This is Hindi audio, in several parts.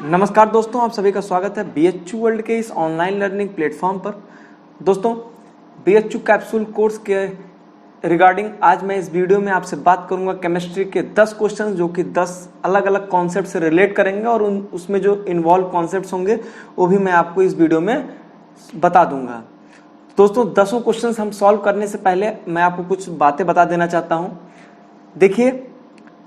नमस्कार दोस्तों, आप सभी का स्वागत है BHU वर्ल्ड के इस ऑनलाइन लर्निंग प्लेटफॉर्म पर। दोस्तों, BHU कैप्सूल कोर्स के रिगार्डिंग आज मैं इस वीडियो में आपसे बात करूंगा केमिस्ट्री के 10 क्वेश्चन जो कि 10 अलग अलग कॉन्सेप्ट से रिलेट करेंगे और उसमें जो इन्वॉल्व कॉन्सेप्ट्स होंगे वो भी मैं आपको इस वीडियो में बता दूंगा। दोस्तों, 10 क्वेश्चन हम सॉल्व करने से पहले मैं आपको कुछ बातें बता देना चाहता हूँ। देखिए,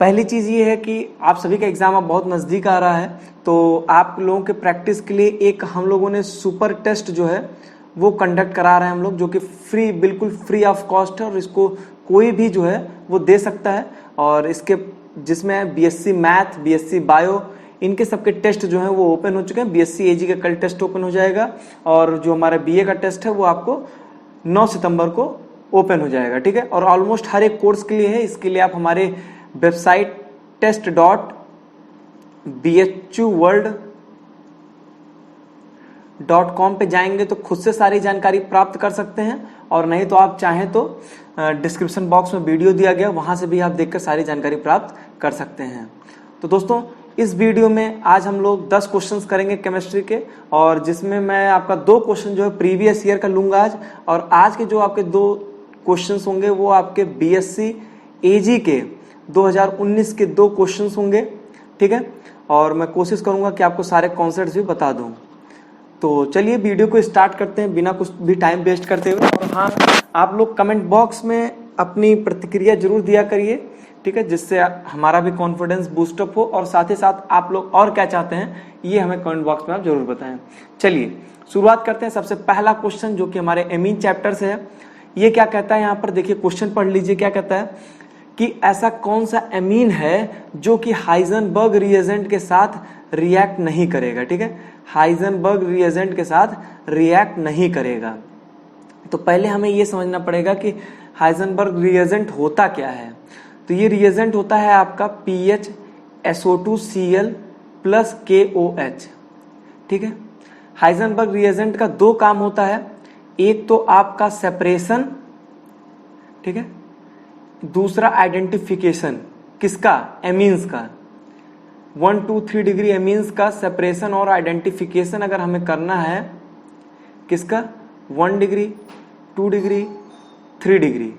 पहली चीज़ ये है कि आप सभी का एग्ज़ाम अब बहुत नज़दीक आ रहा है, तो आप लोगों के प्रैक्टिस के लिए एक हम लोगों ने सुपर टेस्ट जो है वो कंडक्ट करा रहे हैं हम लोग, जो कि फ्री, बिल्कुल फ्री ऑफ कॉस्ट है और इसको कोई भी जो है वो दे सकता है। और इसके जिसमें BSc मैथ, BSc बायो, इनके सबके टेस्ट जो हैं वो ओपन हो चुके हैं। BSc AG का कल टेस्ट ओपन हो जाएगा और जो हमारा BA का टेस्ट है वो आपको 9 सितंबर को ओपन हो जाएगा, ठीक है। और ऑलमोस्ट हर एक कोर्स के लिए है। इसके लिए आप हमारे वेबसाइट test.bhuworld.com पे जाएंगे तो खुद से सारी जानकारी प्राप्त कर सकते हैं, और नहीं तो आप चाहें तो डिस्क्रिप्शन बॉक्स में वीडियो दिया गया, वहां से भी आप देखकर सारी जानकारी प्राप्त कर सकते हैं। तो दोस्तों, इस वीडियो में आज हम लोग 10 क्वेश्चंस करेंगे केमिस्ट्री के, और जिसमें मैं आपका 2 क्वेश्चन जो है प्रीवियस ईयर का लूंगा आज, और आज के जो आपके 2 क्वेश्चंस होंगे वो आपके BSc AG के 2019 के 2 क्वेश्चंस होंगे, ठीक है। और मैं कोशिश करूंगा कि आपको सारे कॉन्सेप्ट्स भी बता दूं। तो चलिए वीडियो को स्टार्ट करते हैं बिना कुछ भी टाइम वेस्ट करते हुए। और हाँ, आप लोग कमेंट बॉक्स में अपनी प्रतिक्रिया जरूर दिया करिए, ठीक है, जिससे हमारा भी कॉन्फिडेंस बूस्टअप हो, और साथ ही साथ आप लोग और क्या चाहते हैं ये हमें कमेंट बॉक्स में आप जरूर बताएं। चलिए शुरुआत करते हैं। सबसे पहला क्वेश्चन जो कि हमारे एमीन चैप्टर से है, ये क्या कहता है, यहाँ पर देखिए क्वेश्चन पढ़ लीजिए। क्या कहता है कि ऐसा कौन सा एमीन है जो कि हाइजेनबर्ग रिएजेंट के साथ रिएक्ट नहीं करेगा, ठीक है। हाइजेनबर्ग रिएजेंट के साथ रिएक्ट नहीं करेगा। तो पहले हमें यह समझना पड़ेगा कि हाइजेनबर्ग रिएजेंट होता क्या है। तो ये रिएजेंट होता है आपका PHSO2Cl प्लस KOH, ठीक है। हाइजेनबर्ग रिएजेंट का 2 काम होता है, एक तो आपका सेपरेशन, ठीक है, दूसरा आइडेंटिफिकेशन। किसका? एमीन्स का। 1, 2, 3 डिग्री एमीन्स का सेपरेशन और आइडेंटिफिकेशन अगर हमें करना है, किसका? 1 डिग्री, 2 डिग्री, 3 डिग्री,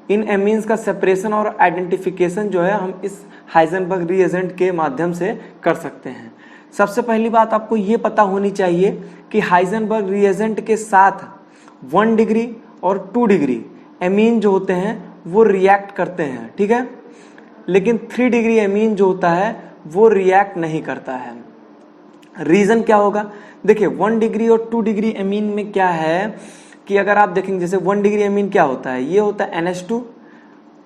इन एमीन्स का सेपरेशन और आइडेंटिफिकेशन जो है हम इस हाइजेनबर्ग रिएजेंट के माध्यम से कर सकते हैं। सबसे पहली बात आपको ये पता होनी चाहिए कि हाइजेनबर्ग रिएजेंट के साथ 1 डिग्री और 2 डिग्री एमीन जो होते हैं वो रिएक्ट करते हैं, ठीक है, लेकिन 3 डिग्री एमीन जो होता है वो रिएक्ट नहीं करता है। रीजन क्या होगा? देखिए, 1 डिग्री और 2 डिग्री एमीन में क्या है कि अगर आप देखेंगे, जैसे 1 डिग्री एमीन क्या होता है, ये होता है NH2,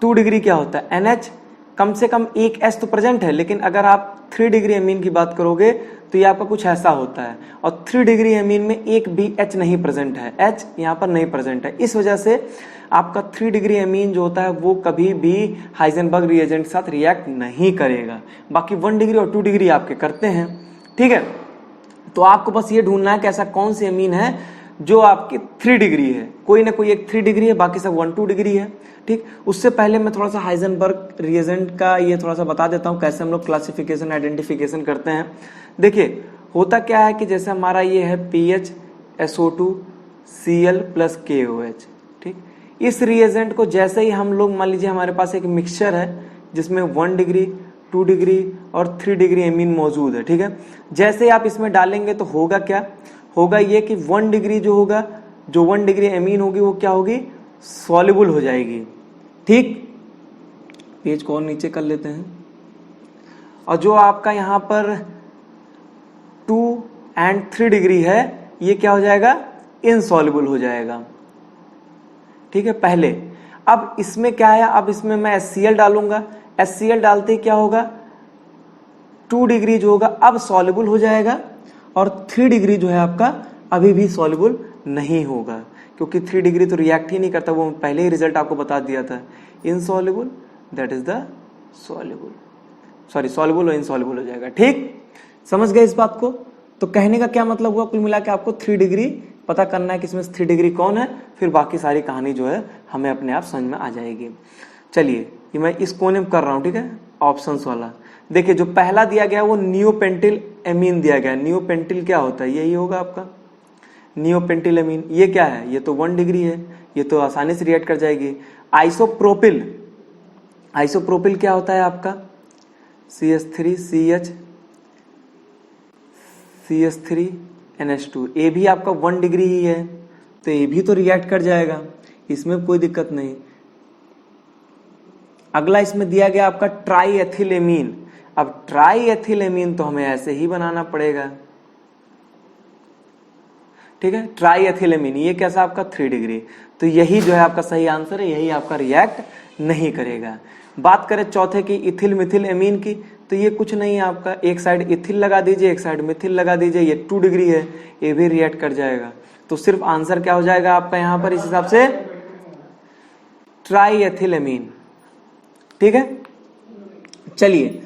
2 डिग्री क्या होता है NH, कम से कम एक H तो प्रेजेंट है। लेकिन अगर आप 3 डिग्री एमीन की बात करोगे तो ये आपका कुछ ऐसा होता है, और 3 डिग्री एमीन में एक भी H नहीं प्रेजेंट है, H यहाँ पर नहीं प्रेजेंट है। इस वजह से आपका 3 डिग्री एमीन जो होता है वो कभी भी हाइजेनबर्ग रिएजेंट के साथ रिएक्ट नहीं करेगा। बाकी 1 डिग्री और 2 डिग्री आपके करते हैं, ठीक है। तो आपको बस ये ढूंढना है कि ऐसा कौन सी एमीन है जो आपकी 3 डिग्री है। कोई ना कोई एक 3 डिग्री है, बाकी सब 1, 2 डिग्री है, ठीक। उससे पहले मैं थोड़ा सा हाइजेनबर्ग रिएजेंट का ये थोड़ा सा बता देता हूँ कैसे हम लोग क्लासिफिकेशन, आइडेंटिफिकेशन करते हैं। देखिए, होता क्या है कि जैसे हमारा ये है PHSO2Cl प्लस KOH, ठीक। इस रिएजेंट को जैसे ही हम लोग, मान लीजिए हमारे पास एक मिक्सचर है जिसमें 1 डिग्री, 2 डिग्री और 3 डिग्री एमीन मौजूद है, ठीक है। जैसे ही आप इसमें डालेंगे तो होगा क्या? होगा ये कि 1 डिग्री जो होगा, जो 1 डिग्री एमीन होगी वो क्या होगी? सॉल्युबल हो जाएगी, ठीक। पेज को और नीचे कर लेते हैं। और जो आपका यहाँ पर 2 और 3 डिग्री है ये क्या हो जाएगा? इनसॉल्युबल हो जाएगा, ठीक है, पहले। अब इसमें क्या है, अब इसमें मैं HCl डालूंगा। HCl डालते ही क्या होगा? 2 डिग्री जो होगा अब सॉल्युबल हो जाएगा, और 3 डिग्री जो है आपका अभी भी सॉल्युबल नहीं होगा, क्योंकि 3 डिग्री तो रिएक्ट ही नहीं करता। वो पहले ही रिजल्ट आपको बता दिया था, insoluble, that is the soluble, sorry, soluble और इनसॉल्युबल हो जाएगा, ठीक। समझ गए इस बात को? तो कहने का क्या मतलब हुआ, कुल मिला के आपको 3 डिग्री पता करना है कि इसमें 3 डिग्री कौन है, फिर बाकी सारी कहानी जो है हमें अपने आप समझ में आ जाएगी। चलिए, ये मैं इस कोने में कर रहा हूं, ठीक है, ऑप्शंस वाला। देखिए जो पहला दिया गया वो नियोपेंटिल एमीन दिया गया। नियोपेंटिल क्या होता है, यही होगा आपका नियोपेंटिल एमीन। ये क्या है, ये तो 1 डिग्री है, ये तो आसानी से रिएक्ट कर जाएगी। आइसोप्रोपिल, आइसोप्रोपिल क्या होता है आपका CH3CH CH3NH2, ये भी आपका 1 डिग्री ही है, तो ये भी तो रिएक्ट कर जाएगा, इसमें कोई दिक्कत नहीं। अगला इसमें दिया गया आपका ट्राईएथिलेमीन। अब ट्राईएथिलेमीन तो हमें ऐसे ही बनाना पड़ेगा, ठीक है। ट्राईएथिलेमीन ये कैसा आपका 3 डिग्री, तो यही जो है आपका सही आंसर है, यही आपका रिएक्ट नहीं करेगा। बात करें चौथे की इथिल मिथिल एमीन की, तो ये कुछ नहीं है आपका, एक साइड इथिल लगा दीजिए, एक साइड मिथिल लगा दीजिए, ये 2 डिग्री है, ये भी रिएक्ट कर जाएगा। तो सिर्फ आंसर क्या हो जाएगा आपका यहाँ पर इस हिसाब से ट्राईएथिलेमीन, ठीक है। चलिए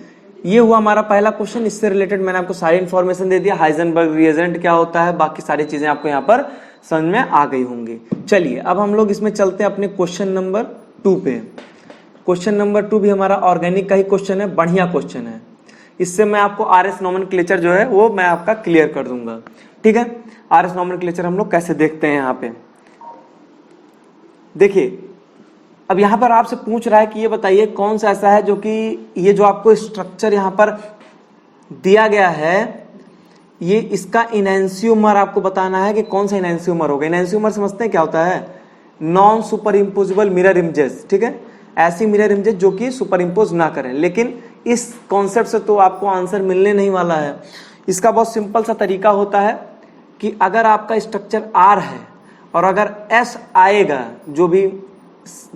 ये हुआ हमारा पहला क्वेश्चन, इससे रिलेटेड मैंने आपको सारी इंफॉर्मेशन दे दिया। हाइजेनबर्ग रिएजेंट क्या होता है, बाकी सारी चीजें आपको यहाँ पर समझ में आ गई होंगी। चलिए अब हम लोग इसमें चलते हैं अपने क्वेश्चन नंबर 2 पे। क्वेश्चन नंबर 2 भी हमारा ऑर्गेनिक का ही क्वेश्चन है, बढ़िया क्वेश्चन है। इससे मैं आपको RS नोमेनक्लेचर जो है वो मैं आपका क्लियर कर दूंगा, ठीक है। RS नोमेनक्लेचर हम लोग कैसे देखते हैं यहाँ पे, देखिए अब यहां पर आपसे पूछ रहा है कि ये बताइए कौन सा ऐसा है जो कि ये जो आपको स्ट्रक्चर यहां पर दिया गया है, ये इसका इनैंसियोमर आपको बताना है कि कौन सा इनैंसियोमर होगा। इनैंसियोमर समझते हैं क्या होता है, non super imposable mirror images, ठीक है। ऐसी मिरर इमेजेस जो कि सुपर इम्पोज ना करें, लेकिन इस कॉन्सेप्ट से तो आपको आंसर मिलने नहीं वाला है। इसका बहुत सिंपल सा तरीका होता है कि अगर आपका स्ट्रक्चर R है और अगर S आएगा, जो भी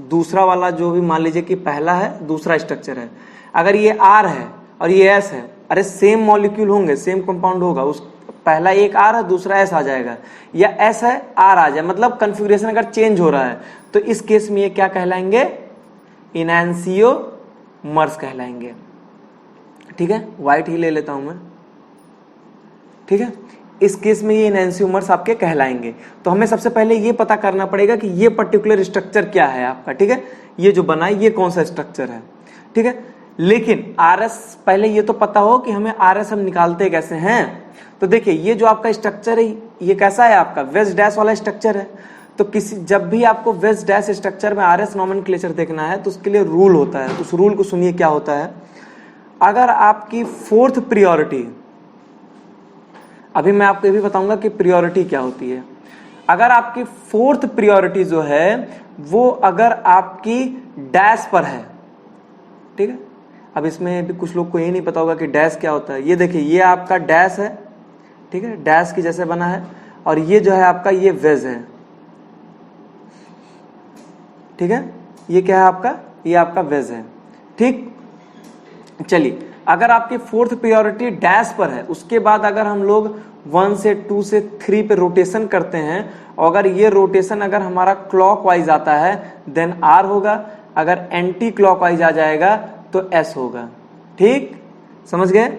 दूसरा वाला जो भी मान लीजिए कि पहला है, दूसरा स्ट्रक्चर है, अगर ये R है और ये S है, अरे सेम मॉलिक्यूल होंगे, सेम कंपाउंड होगा, उस पहला एक R है दूसरा S आ जाएगा, या S है R आ जाए, मतलब कन्फिग्रेशन अगर चेंज हो रहा है तो इस केस में ये क्या कहलाएंगे, इनैंसियोमर्स कहलाएंगे, ठीक है। व्हाइट ही ले लेता हूं मैं, ठीक है। इस केस में ये इनैंसियोमर्स आपके कहलाएंगे। तो हमें सबसे पहले ये पता करना पड़ेगा कि ये पर्टिकुलर स्ट्रक्चर क्या है आपका, ठीक है। ये जो बना है ये कौन सा स्ट्रक्चर है, ठीक है। लेकिन RS पहले ये तो पता हो कि हमें RS हम निकालते कैसे हैं। तो देखिए ये जो आपका स्ट्रक्चर है ये कैसा है आपका वेज डैश वाला स्ट्रक्चर है। तो किसी जब भी आपको वेज डैश स्ट्रक्चर में RS नोमेनक्लेचर देखना है तो उसके लिए रूल होता है। उस रूल को सुनिए क्या होता है। अगर आपकी 4th प्रियोरिटी, अभी मैं आपको ये भी बताऊंगा कि प्रियोरिटी क्या होती है। अगर आपकी 4th प्रियोरिटी जो है वो अगर आपकी डैश पर है, ठीक है। अब इसमें भी कुछ लोग को ये नहीं पता होगा कि डैश क्या होता है। ये देखिए ये आपका डैश है, ठीक है, डैश की जैसे बना है, और ये जो है आपका ये वेज है, ठीक है। ये क्या है आपका, ये आपका वेज है, ठीक। चलिए अगर आपकी 4th प्रियोरिटी डैश पर है, उसके बाद अगर हम लोग 1 से 2 से 3 पे रोटेशन करते हैं, और अगर ये रोटेशन अगर हमारा क्लॉकवाइज आता है देन R होगा, अगर एंटी क्लॉकवाइज आ जाएगा तो S होगा, ठीक, समझ गए।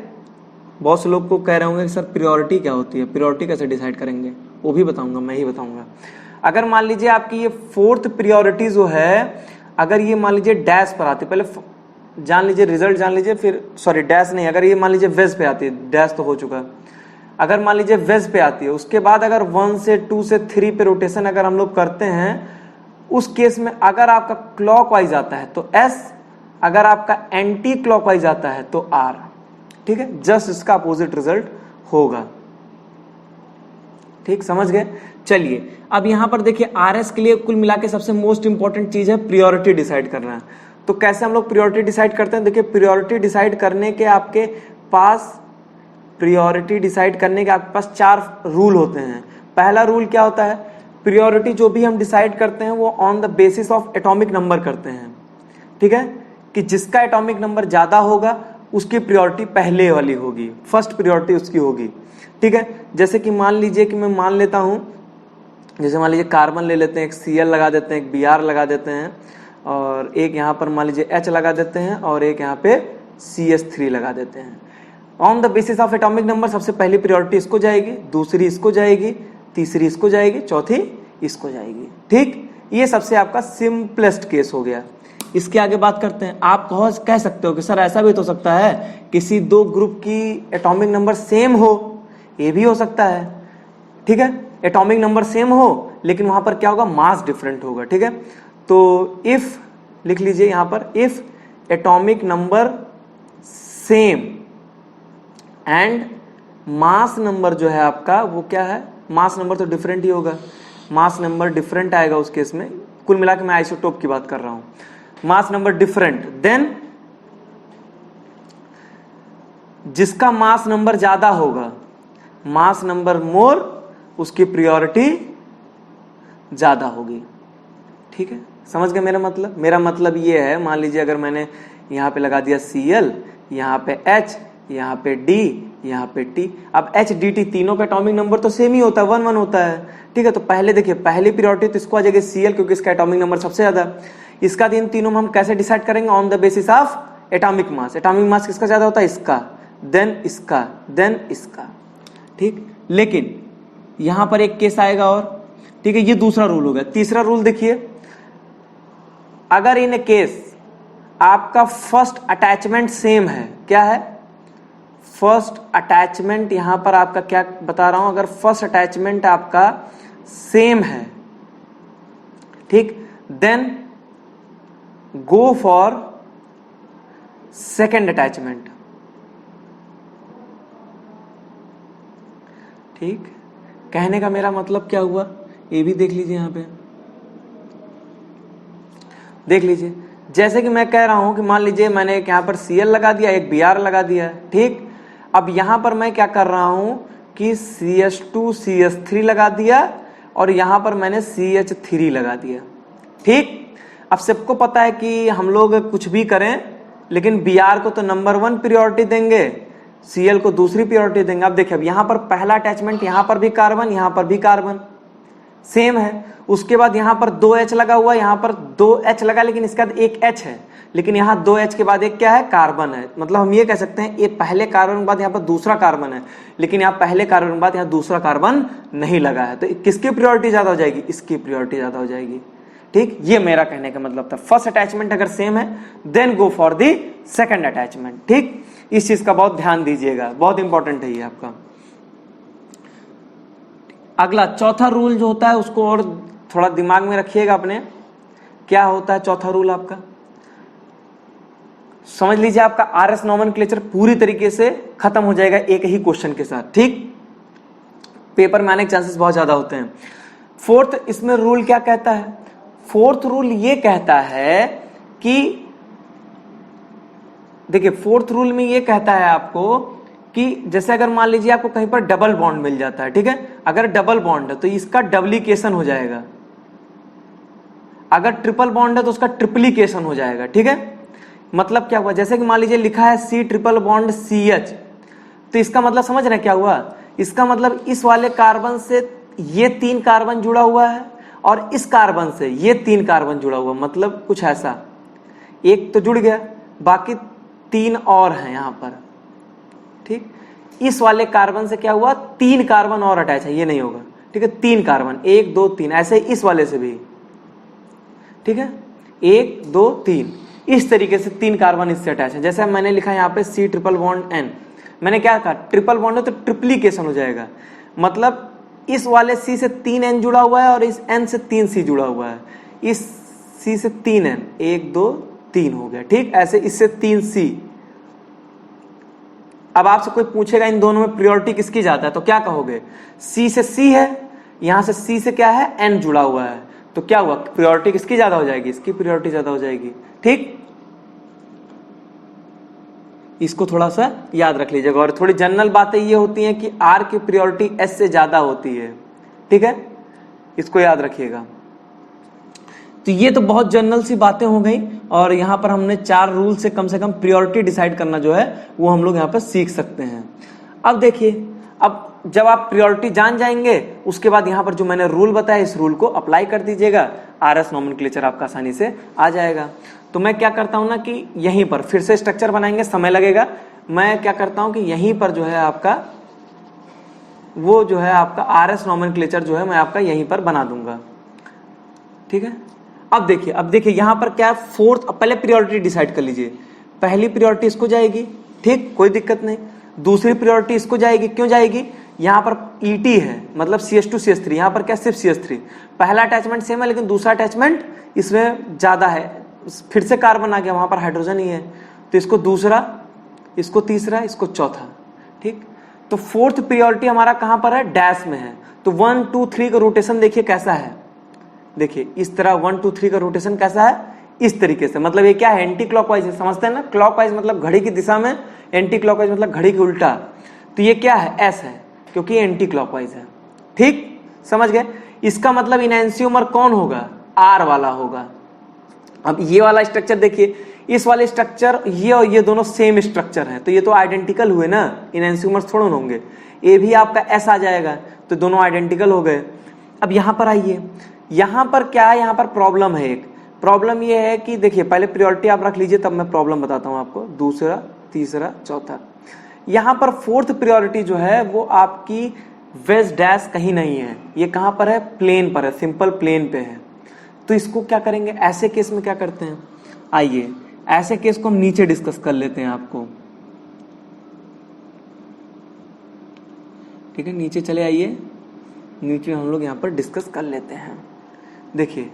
बहुत से लोग को कह रहे होंगे कि सर प्रियोरिटी क्या होती है, प्रियोरिटी कैसे डिसाइड करेंगे, वो भी बताऊंगा, मैं ही बताऊंगा। अगर मान लीजिए आपकी ये 4th प्रियोरिटी जो है, अगर ये मान लीजिए डैश पर आती है, पहले जान लीजिए रिजल्ट जान लीजिए, फिर सॉरी डैश नहीं, अगर ये मान लीजिए वेज पे आती है, डैश तो हो चुका, अगर मान लीजिए वेज पे आती है, उसके बाद अगर 1 से 2 से 3 पे रोटेशन अगर हम लोग करते हैं, उस केस में अगर आपका क्लॉकवाइज आता है तो S, अगर आपका एंटी क्लॉकवाइज आता है तो R, ठीक है। जस्ट इसका अपोजिट रिजल्ट होगा, ठीक, समझ गए। चलिए अब यहां पर देखिए RS के लिए कुल मिला के सबसे मोस्ट इंपॉर्टेंट चीज है प्रियोरिटी डिसाइड करना। तो कैसे हम लोग प्रियोरिटी डिसाइड करते हैं, देखिए प्रियोरिटी डिसाइड करने के आपके पास 4 रूल होते हैं। पहला रूल क्या होता है, प्रियोरिटी जो भी हम डिसाइड करते हैं वो on the basis of atomic number करते हैं, ठीक है, कि जिसका एटॉमिक नंबर ज्यादा होगा उसकी प्रियोरिटी पहले वाली होगी, फर्स्ट प्रियोरिटी उसकी होगी, ठीक है। जैसे कि मान लीजिए कि मैं मान लेता हूं, जैसे मान लीजिए कार्बन ले लेते हैं, एक Cl लगा देते हैं, एक Br लगा देते हैं, और एक यहाँ पर मान लीजिए H लगा देते हैं, और एक यहाँ पे CH3 लगा देते हैं। On the basis of atomic number सबसे पहली प्रियोरिटी इसको जाएगी, दूसरी इसको जाएगी, तीसरी इसको जाएगी, चौथी इसको जाएगी, ठीक। ये सबसे आपका सिंपलेस्ट केस हो गया। इसके आगे बात करते हैं। आप कह सकते हो कि सर ऐसा भी तो हो सकता है किसी दो ग्रुप की एटॉमिक नंबर सेम हो, ये भी हो सकता है, ठीक है, एटॉमिक नंबर सेम हो लेकिन वहां पर क्या होगा, मास डिफरेंट होगा, ठीक है। तो इफ लिख लीजिए यहां पर, if atomic number same and mass number जो है आपका वो क्या है, मास नंबर तो डिफरेंट ही होगा, मास नंबर डिफरेंट आएगा उस केस में। कुल मिला के मैं आइसोटोप की बात कर रहा हूं, मास नंबर डिफरेंट, देन जिसका मास नंबर ज्यादा होगा, मास नंबर मोर, उसकी प्रायोरिटी ज्यादा होगी, ठीक है। समझ गए मेरा मतलब? मेरा मतलब ये है, मान लीजिए अगर मैंने यहां पे लगा दिया Cl, यहां पे H, यहां पे D, यहां पे T, अब H D T तीनों का एटॉमिक नंबर तो सेम ही होता है, 1 1 होता है, ठीक है। तो पहले देखिए, पहली प्रायोरिटी तो इसको आ जाएगी Cl, क्योंकि इसका एटॉमिक नंबर सबसे ज्यादा। इसका इन तीनों में हम कैसे डिसाइड करेंगे, on the basis of atomic mass. Atomic mass किसका ज्यादा होता है, इसका, देन इसका, देन इसका, ठीक। लेकिन यहां पर एक केस आएगा और, ठीक है, ये दूसरा रूल हो गया। तीसरा रूल देखिए, अगर इन केस आपका फर्स्ट अटैचमेंट सेम है, क्या है, फर्स्ट अटैचमेंट, यहां पर आपका क्या बता रहा हूं, अगर फर्स्ट अटैचमेंट आपका सेम है, ठीक, then go for second attachment, ठीक। कहने का मेरा मतलब क्या हुआ, ये भी देख लीजिए, यहां पे देख लीजिए। जैसे कि मैं कह रहा हूं कि मान लीजिए मैंने एक यहां पर Cl लगा दिया, एक Br लगा दिया, ठीक। अब यहां पर मैं क्या कर रहा हूं कि CH2 CH3 लगा दिया और यहां पर मैंने CH3 लगा दिया, ठीक। अब सबको पता है कि हम लोग कुछ भी करें लेकिन Br को तो नंबर 1 प्रायोरिटी देंगे, Cl को दूसरी प्रायोरिटी देंगे। अब देखिए, अब यहां पर पहला अटैचमेंट, यहां पर भी कार्बन, यहां पर भी कार्बन सेम है। उसके बाद यहां पर 2H लगा हुआ, यहां पर 2H लगा, लेकिन इसके बाद एक H है, लेकिन यहां 2H के बाद एक क्या है, कार्बन है। मतलब हम ये कह सकते हैं, ये पहले कार्बन के बाद यहां पर दूसरा कार्बन है, लेकिन यहां पहले कार्बन के बाद यहां दूसरा कार्बन नहीं लगा है। तो किसकी प्रायोरिटी ज्यादा हो जाएगी, इसकी प्रायोरिटी ज्यादा हो जाएगी, ठीक। ये मेरा कहने का मतलब था। फर्स्ट अटैचमेंट अगर सेम है, then go for the second attachment, ठीक। इस चीज का बहुत ध्यान दीजिएगा, बहुत इंपॉर्टेंट है ये आपका। अगला चौथा रूल जो होता है, उसको और थोड़ा दिमाग में रखिएगा अपने। क्या होता है चौथा रूल आपका, समझ लीजिए, आपका RS नॉमेनक्लेचर पूरी तरीके से खत्म हो जाएगा एक ही क्वेश्चन के साथ, ठीक। पेपर में आने के चांसेस बहुत ज्यादा होते हैं। फोर्थ इसमें रूल क्या कहता है, फोर्थ रूल ये कहता है कि देखिए, फोर्थ रूल में ये कहता है आपको कि जैसे अगर मान लीजिए आपको कहीं पर डबल बॉन्ड मिल जाता है, ठीक है, अगर डबल बॉन्ड है तो इसका डबलीकेशन हो जाएगा, अगर ट्रिपल बॉन्ड है तो उसका ट्रिपलीकेशन हो जाएगा, ठीक है। मतलब क्या हुआ, जैसे कि मान लीजिए लिखा है C ट्रिपल बॉन्ड CH, तो इसका मतलब समझ रहे हैं क्या हुआ, इसका मतलब इस वाले कार्बन से ये 3 कार्बन जुड़ा हुआ है और इस कार्बन से ये 3 कार्बन जुड़ा हुआ, मतलब कुछ ऐसा, एक तो जुड़ गया, बाकी 3 और हैं यहां पर, ठीक। इस वाले कार्बन से क्या हुआ, 3 कार्बन और अटैच है, ये नहीं होगा, ठीक है, 3 कार्बन, 1 2 3, ऐसे इस वाले से भी, ठीक है, 1 2 3, इस तरीके से 3 कार्बन इससे अटैच है। जैसे मैंने लिखा है यहाँ पे C ट्रिपल बॉन्ड N, मैंने क्या कहा, ट्रिपल बॉन्ड है तो ट्रिप्लीकेशन हो जाएगा, मतलब इस वाले C से 3N जुड़ा हुआ है और इस N से 3C जुड़ा हुआ है, इस C से 3N, 1 2 3 हो गया, ठीक। ऐसे इससे 3C। अब आपसे कोई पूछेगा इन दोनों में प्रायोरिटी किसकी ज्यादा है, तो क्या कहोगे, C से C है, यहां से C से क्या है, N जुड़ा हुआ है, तो क्या हुआ, प्रायोरिटी किसकी ज्यादा हो जाएगी, इसकी प्रायोरिटी ज्यादा हो जाएगी, ठीक। इसको थोड़ा सा याद रख लीजिएगा। और थोड़ी जनरल बातें ये होती हैं कि R की प्रायोरिटी S से ज्यादा होती है, ठीक है, इसको याद रखिएगा। तो ये तो बहुत जनरल सी बातें हो गई, और यहां पर हमने 4 रूल से कम प्रायोरिटी डिसाइड करना जो है वो हम लोग यहां पर सीख सकते हैं। अब देखिए, अब जब आप प्रायोरिटी जान जाएंगे, उसके बाद यहां पर जो मैंने रूल बताया, इस रूल को अप्लाई कर दीजिएगा, RS नॉमेनक्लेचर आपका आसानी से आ जाएगा। तो मैं क्या करता हूं ना कि यहीं पर फिर से स्ट्रक्चर बनाएंगे, समय लगेगा। मैं क्या करता हूं कि यहीं पर जो है आपका वो जो है आपका RS नॉमेनक्लेचर जो है मैं आपका यहीं पर बना दूंगा, ठीक है। अब देखिए यहां पर क्या है, फोर्थ, पहले प्रायोरिटी डिसाइड कर लीजिए। पहली प्रायोरिटी इसको जाएगी, ठीक, कोई दिक्कत नहीं। दूसरी प्रायोरिटी इसको जाएगी, क्यों जाएगी, यहां पर ईटी है मतलब CS2 CS3, यहां पर क्या सिर्फ CS3। पहला अटैचमेंट सेम है लेकिन दूसरा अटैचमेंट इसमें ज्यादा है, फिर से कार्बन आ गया, वहां पर हाइड्रोजन ही है, तो इसको दूसरा, इसको तीसरा, इसको चौथा, ठीक। तो फोर्थ प्रायोरिटी हमारा कहां पर है, डैश में है। तो 1 2 3 का रोटेशन देखिए कैसा है, देखिए इस तरह 1 2 3 का रोटेशन कैसा है, इस तरीके से, मतलब ये क्या है, एंटी क्लॉकवाइज है, समझते हैं ना, क्लॉकवाइज मतलब घड़ी की दिशा में, एंटी क्लॉकवाइज मतलब घड़ी के उल्टा। तो ये क्या है, एस है, क्योंकि एंटी क्लॉकवाइज है, ठीक, समझ गए। इसका मतलब इनैंसियोमर कौन होगा, आर वाला होगा। अब ये वाला स्ट्रक्चर देखिए, इस वाले स्ट्रक्चर, ये और ये दोनों सेम स्ट्रक्चर है, तो ये तो आइडेंटिकल हुए ना, इनैंसियोमर्स थोड़े होंगे। ए भी आपका एस आ जाएगा, तो दोनों आइडेंटिकल हो गए। अब यहां पर आइए, यहां पर क्या है, यहां पर प्रॉब्लम है एक। प्रॉब्लम ये है कि देखिए, पहले प्रायोरिटी आप रख लीजिए, तब मैं प्रॉब्लम बताता हूं आपको, दूसरा, तीसरा, चौथा। यहां पर फोर्थ प्रायोरिटी जो है वो आपकी वेज डैश कहीं नहीं है, ये कहां पर है, प्लेन पर है, सिंपल प्लेन पे है। तो इसको क्या करेंगे, ऐसे केस में क्या करते हैं, आइए ऐसे केस को हम नीचे डिस्कस कर लेते हैं आपको, ठीक है, नीचे चले आइए, नीचे हम लोग यहां पर डिस्कस कर लेते हैं। देखिए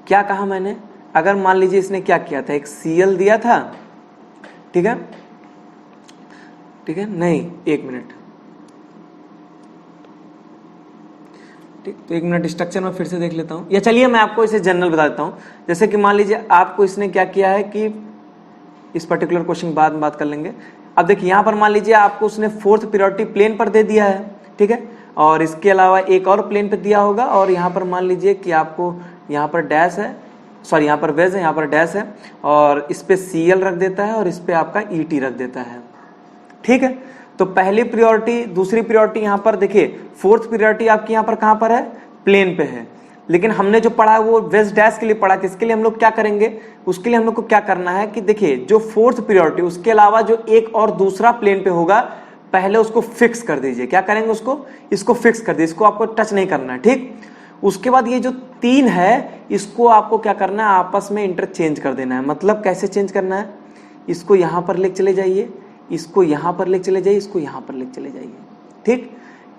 क्या कहा मैंने, अगर मान लीजिए इसने क्या किया था, एक Cl दिया था, ठीक है, ठीक है, नहीं, एक मिनट, ठीक, तो एक मिनट स्ट्रक्चर में फिर से देख लेता हूं, या चलिए मैं आपको इसे जनरल बता देता हूं। जैसे कि मान लीजिए आपको इसने क्या किया है कि इस पर्टिकुलर क्वेश्चन बाद में बात कर लेंगे। अब देखिए यहां पर मान लीजिए आपको उसने फोर्थ प्रायोरिटी प्लेन पर दे दिया है, ठीक है, और इसके अलावा एक और प्लेन पे दिया होगा, और यहां पर मान लीजिए कि आपको यहां पर डैश है, सॉरी यहां पर वेज है, यहां पर डैश है, और इस पे Cl रख देता है और इस पे आपका ET रख देता है, ठीक है। तो पहली प्रायोरिटी, दूसरी प्रायोरिटी, यहां पर देखिए फोर्थ प्रायोरिटी आपकी यहां पर कहां पर है, प्लेन पे है, लेकिन हमने जो पढ़ा है वो वेज डैश के लिए पढ़ा है। इसके लिए हम लोग क्या करेंगे, उसके लिए हम लोग को क्या करना है कि देखिए जो फोर्थ प्रायोरिटी, उसके अलावा जो एक और दूसरा प्लेन पे होगा, पहले उसको फिक्स कर दीजिए। क्या करेंगे उसको, इसको फिक्स कर दीजिए, इसको आपको टच नहीं करना है, ठीक। उसके बाद ये जो 3 है, इसको आपको क्या करना है, आपस में इंटरचेंज कर देना है। मतलब कैसे चेंज करना है, इसको यहां पर लेके चले जाइए, इसको यहां पर लेके चले जाइए, इसको यहां पर लेके चले जाइए, ठीक।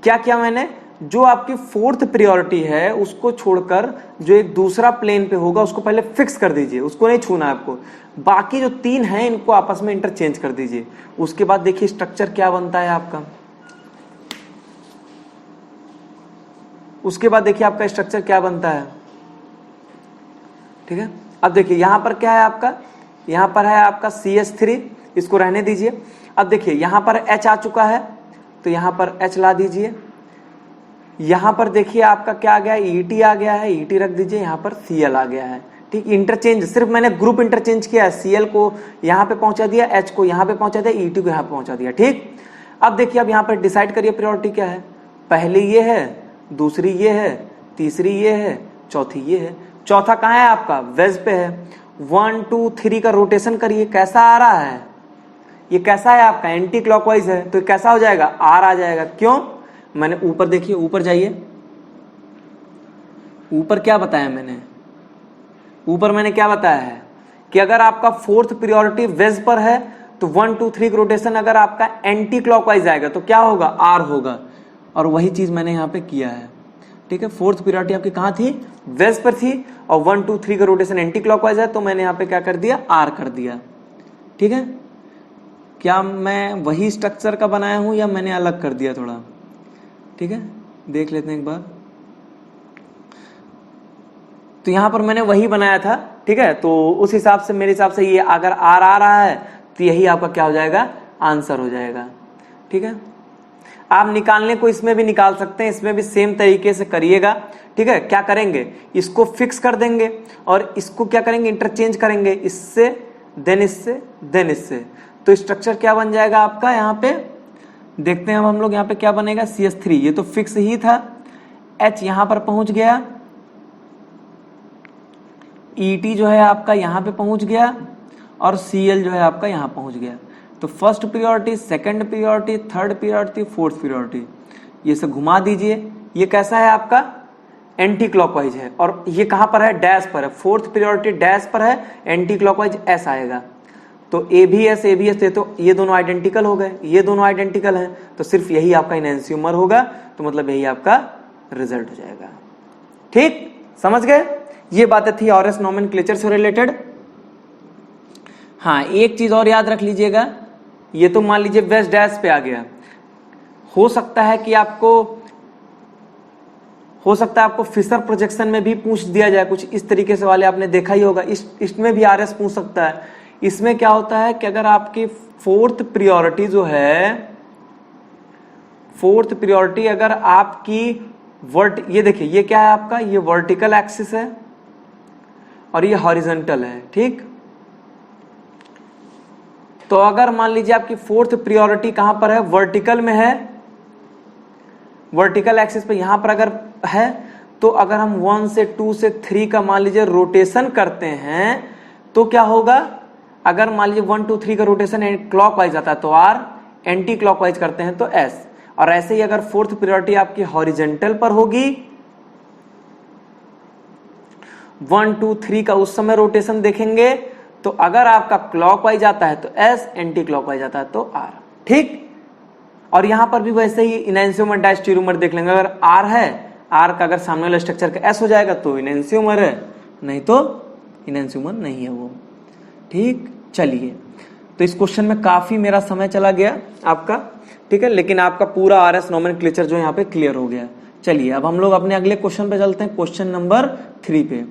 क्या किया मैंने, जो आपकी फोर्थ प्रायोरिटी है उसको छोड़कर जो एक दूसरा प्लेन पे होगा उसको पहले फिक्स कर दीजिए, उसको नहीं छूना है आपको। बाकी जो 3 हैं इनको आपस में इंटरचेंज कर दीजिए। उसके बाद देखिए स्ट्रक्चर क्या बनता है आपका, उसके बाद देखिए आपका स्ट्रक्चर क्या बनता है, ठीक है। अब देखिए यहां पर क्या है आपका, यहां पर है आपका CS3, इसको रहने दीजिए। अब देखिए यहां पर H आ चुका है, तो यहां पर H ला दीजिए। यहां पर देखिए आपका क्या आ गया, ET आ गया है, ET रख दीजिए, यहां पर Cl आ गया है, ठीक। इंटरचेंज, सिर्फ मैंने ग्रुप इंटरचेंज किया है, Cl को यहां पे पहुंचा दिया, H को यहां पे पहुंचा दिया, ET को यहां पे पहुंचा दिया, ठीक। अब देखिए अब यहां पर डिसाइड करिए प्रायोरिटी क्या है, पहली ये है, दूसरी ये है, तीसरी ये है, चौथी ये है। चौथा कहां है आपका, वेज पे है। 1 2 3 का रोटेशन करिए, कैसा आ रहा है, ये कैसा है आपका, एंटी क्लॉकवाइज है, तो कैसा हो जाएगा, आर आ जाएगा। क्यों, मैंने ऊपर देखिए, ऊपर जाइए, ऊपर क्या बताया मैंने, ऊपर मैंने क्या बताया है कि अगर आपका फोर्थ प्रायोरिटी वेज पर है तो 1 2 3 का रोटेशन अगर आपका एंटी क्लॉकवाइज आएगा तो क्या होगा, आर होगा, और वही चीज मैंने यहां पे किया है, ठीक है। फोर्थ प्रायोरिटी आपकी कहां थी, वेज पर थी, और 1 2 3 का रोटेशन एंटी क्लॉकवाइज है, तो मैंने यहां पे क्या कर दिया, आर कर दिया, ठीक है। क्या मैं वही स्ट्रक्चर का बनाया हूं या मैंने अलग कर दिया थोड़ा, ठीक है, देख लेते हैं एक बार। तो यहां पर मैंने वही बनाया था, ठीक है। तो उस हिसाब से, मेरे हिसाब से ये अगर आर आ रहा है तो यही आपका क्या हो जाएगा, आंसर हो जाएगा, ठीक है। आप निकालने को इसमें भी निकाल सकते हैं, इसमें भी सेम तरीके से करिएगा, ठीक है। क्या करेंगे, इसको फिक्स कर देंगे और इसको क्या करेंगे, इंटरचेंज करेंगे, इससे देन इससे देन इससे, तो स्ट्रक्चर क्या बन जाएगा आपका, यहाँ पे देखते हैं हम लोग, यहाँ पे क्या बनेगा, CS3, ये तो फिक्स ही था, H यहां पर पहुंच गया, ET जो है आपका यहां पे पहुंच गया, और Cl जो है आपका यहां पहुंच गया। तो first priority, second priority, third priority, fourth priority, ये सब घुमा दीजिए। ये कैसा है आपका, एंटी क्लॉकवाइज है, और ये कहां पर है, डैश पर है, फोर्थ प्रायोरिटी डैश पर है, एंटी क्लॉकवाइज एस आएगा। तो ए भी एस तो ये दोनों आइडेंटिकल हो गए, ये दोनों आइडेंटिकल हैं, तो सिर्फ यही आपका इनएंशियोमर होगा, तो मतलब यही आपका रिजल्ट हो जाएगा। ठीक, समझ गए? ये बातें थी ऑरएस नोमेनक्लेचर से रिलेटेड। हाँ, एक चीज और याद रख लीजिएगा, ये तो मान लीजिए वेस्ट डैश पे आ गया, हो सकता है आपको फिशर प्रोजेक्शन में भी पूछ दिया जाए, कुछ इस तरीके से वाले आपने देखा ही होगा, इसमें भी आरएस पूछ सकता है। इसमें क्या होता है कि अगर आपकी फोर्थ प्रायोरिटी जो है, फोर्थ प्रायोरिटी अगर आपकी ये देखिए, ये क्या है आपका, ये वर्टिकल एक्सिस है और ये हॉरिजॉन्टल है। ठीक, तो अगर मान लीजिए आपकी फोर्थ प्रायोरिटी कहां पर है, वर्टिकल में है, वर्टिकल एक्सिस पे यहां पर अगर है, तो अगर हम 1 से 2 से 3 का मान लीजिए रोटेशन करते हैं तो क्या होगा, अगर मान लीजिए 1 2 3 का रोटेशन क्लॉकवाइज आता है तो आर, एंटी क्लॉकवाइज करते हैं तो एस। और ऐसे ही अगर फोर्थ प्रायोरिटी आपकी हॉरिजॉन्टल पर होगी, 1 2 3 का उस समय रोटेशन देखेंगे, तो अगर आपका क्लॉकवाइज आता है तो एस, एंटी क्लॉकवाइज आता है तो आर। ठीक, और यहां पर भी वैसे ही इनएंशियोमर डायस्टेरियोमर देख लेंगे, अगर आर है, आर का अगर सामने वाले स्ट्रक्चर का एस हो जाएगा तो इनएंशियोमर है, नहीं तो इनएंशियोमर नहीं है वो। ठीक, चलिए, तो इस क्वेश्चन में काफी मेरा समय चला गया आपका, ठीक है, लेकिन आपका पूरा आरएस नोमेनक्लेचर जो यहाँ पे क्लियर हो गया। चलिए, अब हम लोग अपने अगले क्वेश्चन पे चलते हैं, क्वेश्चन नंबर 3 पे।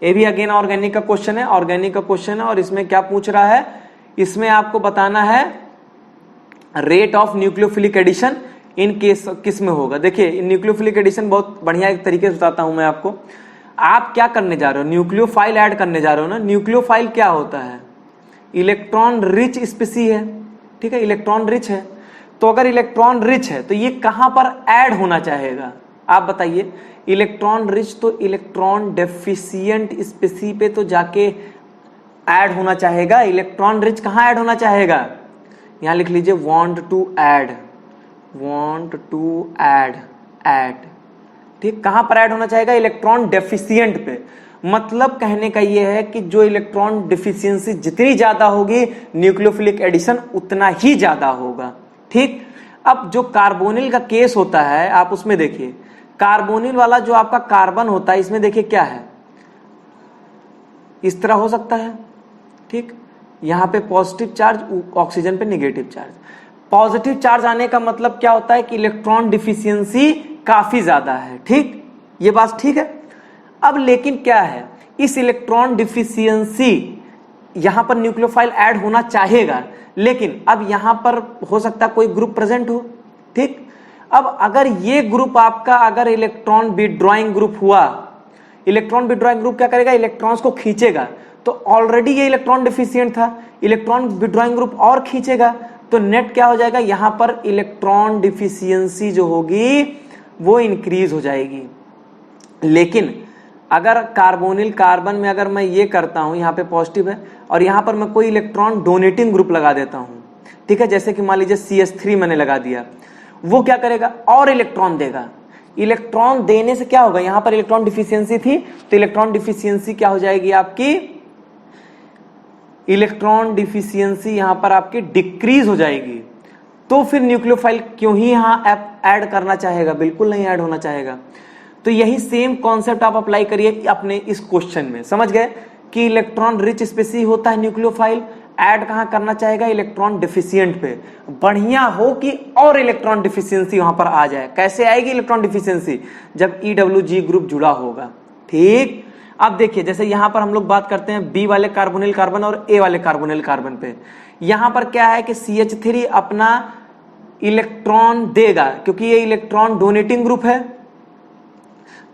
ये भी अगेन ऑर्गेनिक का क्वेश्चन है, ऑर्गेनिक का क्वेश्चन है, और इसमें क्या पूछ रहा है, इसमें आपको बताना है rate of nucleophilic addition in case किस में होगा। देखिए, न्यूक्लियोफिलिक एडिशन बहुत बढ़िया एक तरीके से बताता हूं मैं आपको। आप क्या करने जा रहे हो, न्यूक्लियोफाइल ऐड करने जा रहे हो ना। न्यूक्लियोफाइल क्या होता है, इलेक्ट्रॉन रिच स्पीसी है, ठीक है, इलेक्ट्रॉन रिच है। तो अगर इलेक्ट्रॉन रिच है तो ये कहां पर ऐड होना चाहेगा, आप बताइए। इलेक्ट्रॉन रिच तो इलेक्ट्रॉन डेफिशिएंट स्पीसी पे तो जाके ऐड होना चाहेगा। इलेक्ट्रॉन रिच कहां ऐड होना चाहेगा, यहां लिख लीजिए want to add, want to add, add. ठीक, कहां पर ऐड होना चाहेगा, इलेक्ट्रॉन डेफिशिएंट पे। मतलब कहने का यह है कि जो इलेक्ट्रॉन डिफिशियंसी जितनी ज्यादा होगी, न्यूक्लियोफिलिक एडिशन उतना ही ज्यादा होगा। ठीक, अब जो कार्बोनिल का केस होता है, आप उसमें देखिए, कार्बोनिल वाला जो आपका कार्बन होता है, इसमें देखिए क्या है, इस तरह हो सकता है। ठीक, यहां पे पॉजिटिव चार्ज, ऑक्सीजन पे नेगेटिव चार्ज। पॉजिटिव चार्ज आने का मतलब क्या होता है कि इलेक्ट्रॉन डिफिशियंसी काफी ज्यादा है। ठीक, ये बात ठीक है। अब लेकिन क्या है, इस इलेक्ट्रॉन डिफिशियंसी, यहां पर न्यूक्लियोफाइल ऐड होना चाहेगा, लेकिन अब यहां पर हो सकता है कोई ग्रुप प्रेजेंट हो। ठीक, अब अगर ये ग्रुप आपका अगर इलेक्ट्रॉन विथड्रॉइंग ग्रुप हुआ, इलेक्ट्रॉन विथड्रॉइंग ग्रुप क्या करेगा, इलेक्ट्रॉन्स को खींचेगा। तो ऑलरेडी ये इलेक्ट्रॉन डिफिशिएंट था, इलेक्ट्रॉन विथड्रॉइंग ग्रुप और खींचेगा, तो नेट क्या हो जाएगा, यहां पर इलेक्ट्रॉन डिफिशियंसी जो होगी वो इंक्रीज हो जाएगी। लेकिन अगर कार्बोनिल कार्बन में अगर मैं ये करता हूं, यहां पे पॉजिटिव है और यहां पर मैं कोई इलेक्ट्रॉन डोनेटिंग ग्रुप लगा देता हूं, ठीक है, जैसे कि मान लीजिए CH3 मैंने लगा दिया, वो क्या करेगा, और इलेक्ट्रॉन देगा। इलेक्ट्रॉन देने से क्या होगा, यहां पर इलेक्ट्रॉन डिफिशियंसी थी, तो इलेक्ट्रॉन डिफिशियंसी क्या हो जाएगी आपकी, इलेक्ट्रॉन डिफिशियंसी यहां पर आपकी डिक्रीज हो जाएगी। तो फिर न्यूक्लियोफाइल क्यों ही यहां ऐड करना चाहेगा, बिल्कुल नहीं ऐड होना चाहेगा। तो यही सेम कॉन्सेप्ट आप अप्लाई करिए अपने इस क्वेश्चन में। समझ गए कि इलेक्ट्रॉन रिच स्पीसी होता है न्यूक्लियोफाइल, ऐड कहां करना चाहेगा, इलेक्ट्रॉन डिफिशिएंट पे। बढ़िया हो कि और इलेक्ट्रॉन डिफिशियंसी वहां पर आ जाए। कैसे आएगी इलेक्ट्रॉन डिफिशियंसी, जब EWG ग्रुप जुड़ा होगा। ठीक, अब देखिए, जैसे यहां पर हम लोग बात करते हैं B वाले कार्बोनिल कार्बन और A वाले कार्बोनिल कार्बन पे। यहां पर क्या है कि CH3 अपना इलेक्ट्रॉन देगा, क्योंकि ये इलेक्ट्रॉन डोनेटिंग ग्रुप है,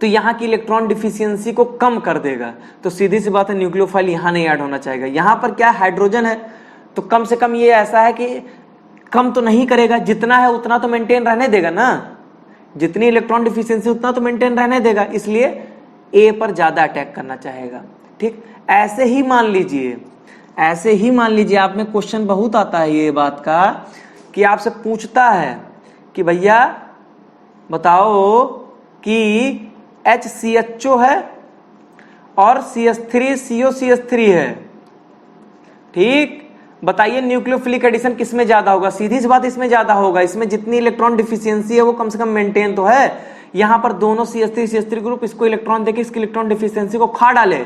तो यहां की इलेक्ट्रॉन डिफिशियंसी को कम कर देगा। तो सीधी सी बात है, न्यूक्लियोफाइल यहां नहीं ऐड होना चाहेगा। यहां पर क्या हाइड्रोजन है, तो कम से कम ये ऐसा है कि कम तो नहीं करेगा, जितना है उतना तो मेंटेन रहने देगा ना, जितनी इलेक्ट्रॉन डिफिशियंसी उतना तो मेंटेन रहने देगा, इसलिए ए पर ज्यादा अटैक करना चाहेगा। ठीक, ऐसे ही मान लीजिए, ऐसे ही मान लीजिए, आप में क्वेश्चन बहुत आता है ये बात का, कि आपसे पूछता है कि भैया बताओ कि HCHO है और CH3COCH3 है। ठीक, बताइए न्यूक्लियोफिलिक एडिशन किसमें ज्यादा होगा? सीधी सी बात, इसमें ज्यादा होगा। इसमें जितनी इलेक्ट्रॉन डिफिशियंसी है वो कम से कम मेंटेन तो है। यहां पर दोनों CH3 ग्रुप इसको इलेक्ट्रॉन देके इसकी इलेक्ट्रॉन डिफिशियंसी को खा डाले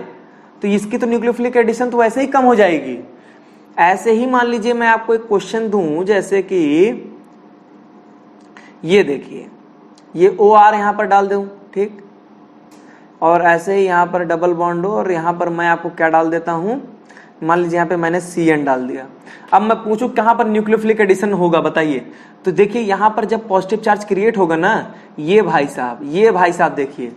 तो इसकी तो न्यूक्लियोफिलिक एडिशन तो वैसे ही कम हो जाएगी। ऐसे ही मान लीजिए मैं आपको एक क्वेश्चन दूं, जैसे कि ये देखिए, ये OR यहां पर डाल दूं, ठीक, और ऐसे ही यहां पर डबल बॉन्ड हो और यहां पर मैं आपको क्या डाल देता हूं, मान लीजिए यहां पे मैंने CN डाल दिया। अब मैं पूछूं कहां पर न्यूक्लियोफिलिक एडिशन होगा बताइए? तो देखिए यहां पर जब पॉजिटिव चार्ज क्रिएट होगा ना, ये भाई साहब देखिए,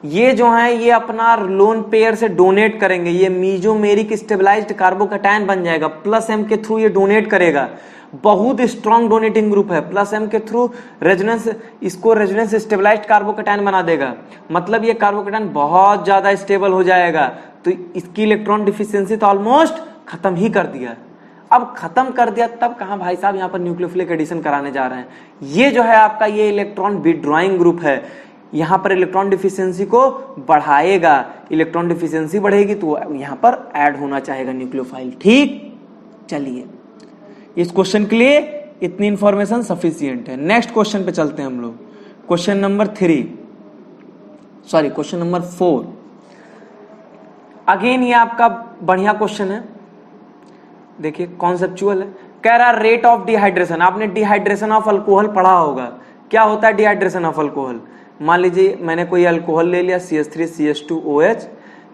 ये जो है ये अपना लोन पेयर से डोनेट करेंगे, ये मीजोमेरिक स्टेबलाइज्ड कार्बोकैटायन बन जाएगा, प्लस M के थ्रू ये डोनेट करेगा। बहुत स्ट्रॉन्ग डोनेटिंग ग्रुप है, प्लस M के थ्रू रेजोनेंस, इसको रेजोनेंस स्टेबलाइज्ड कार्बोकैटायन बना देगा। मतलब ये कार्बोकैटायन बहुत ज्यादा स्टेबल हो जाएगा। तो इसकी इलेक्ट्रॉन डिफिशियंसी तो ऑलमोस्ट खत्म ही कर दिया। अब खत्म कर दिया तब कहां भाई साहब यहाँ पर न्यूक्लियोफिलिक एडिशन कराने जा रहे हैं? ये जो है आपका ये इलेक्ट्रॉन विथड्रॉइंग ग्रुप है, यहां पर इलेक्ट्रॉन डिफिशियंसी को बढ़ाएगा। इलेक्ट्रॉन डिफिशियंसी बढ़ेगी तो यहां पर ऐड होना चाहेगा न्यूक्लियोफाइल। ठीक, चलिए इस क्वेश्चन के लिए इतनी इंफॉर्मेशन सफिशिएंट है। नेक्स्ट क्वेश्चन पे चलते हैं हम लोग, क्वेश्चन नंबर 4। अगेन ये आपका बढ़िया क्वेश्चन है, देखिए कॉन्सेप्चुअल है। कह रहा रेट ऑफ डिहाइड्रेशन, आपने डिहाइड्रेशन ऑफ अल्कोहल पढ़ा होगा। क्या होता है डिहाइड्रेशन ऑफ अल्कोहल? मान लीजिए मैंने कोई अल्कोहल ले लिया, CH3CH2OH,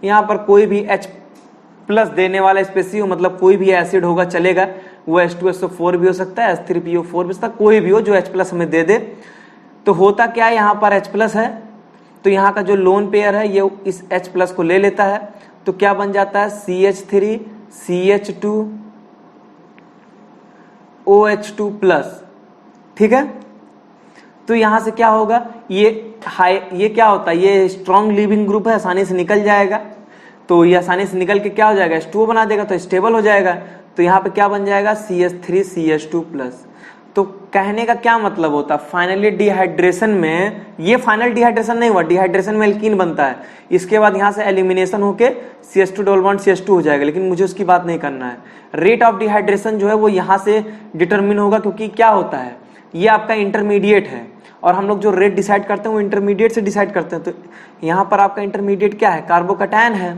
यहां पर कोई भी H प्लस देने वाला स्पेसियो, मतलब कोई भी एसिड होगा चलेगा, वो H2SO4 भी हो सकता है, H3PO4 भी हो सकता है, कोई भी हो जो H प्लस हमें दे दे। तो होता क्या है, यहाँ पर H प्लस है तो यहाँ का जो लोन पेयर है ये इस H प्लस को ले लेता है, तो क्या बन जाता है CH3CH2OH2 प्लस। ठीक है, तो यहां से क्या होगा, ये क्या होता है, ये स्ट्रॉन्ग लीविंग ग्रुप है, आसानी से निकल जाएगा। तो ये आसानी से निकल के क्या हो जाएगा, H2O बना देगा, तो स्टेबल हो जाएगा। तो यहाँ पे क्या बन जाएगा CH3CH2 प्लस। तो कहने का क्या मतलब होता है, फाइनली डिहाइड्रेशन में, ये फाइनल डिहाइड्रेशन नहीं हुआ, डिहाइड्रेशन में एल्कीन बनता है, इसके बाद यहाँ से एलिमिनेशन होके CH2 डबल बॉन्ड CH2 हो जाएगा। लेकिन मुझे उसकी बात नहीं करना है। रेट ऑफ डिहाइड्रेशन जो है वो यहाँ से डिटरमिन होगा, क्योंकि क्या होता है, ये आपका इंटरमीडिएट है और हम लोग जो रेट डिसाइड करते हैं वो इंटरमीडिएट से डिसाइड करते हैं। तो यहाँ पर आपका इंटरमीडिएट क्या है, कार्बोकैटायन है।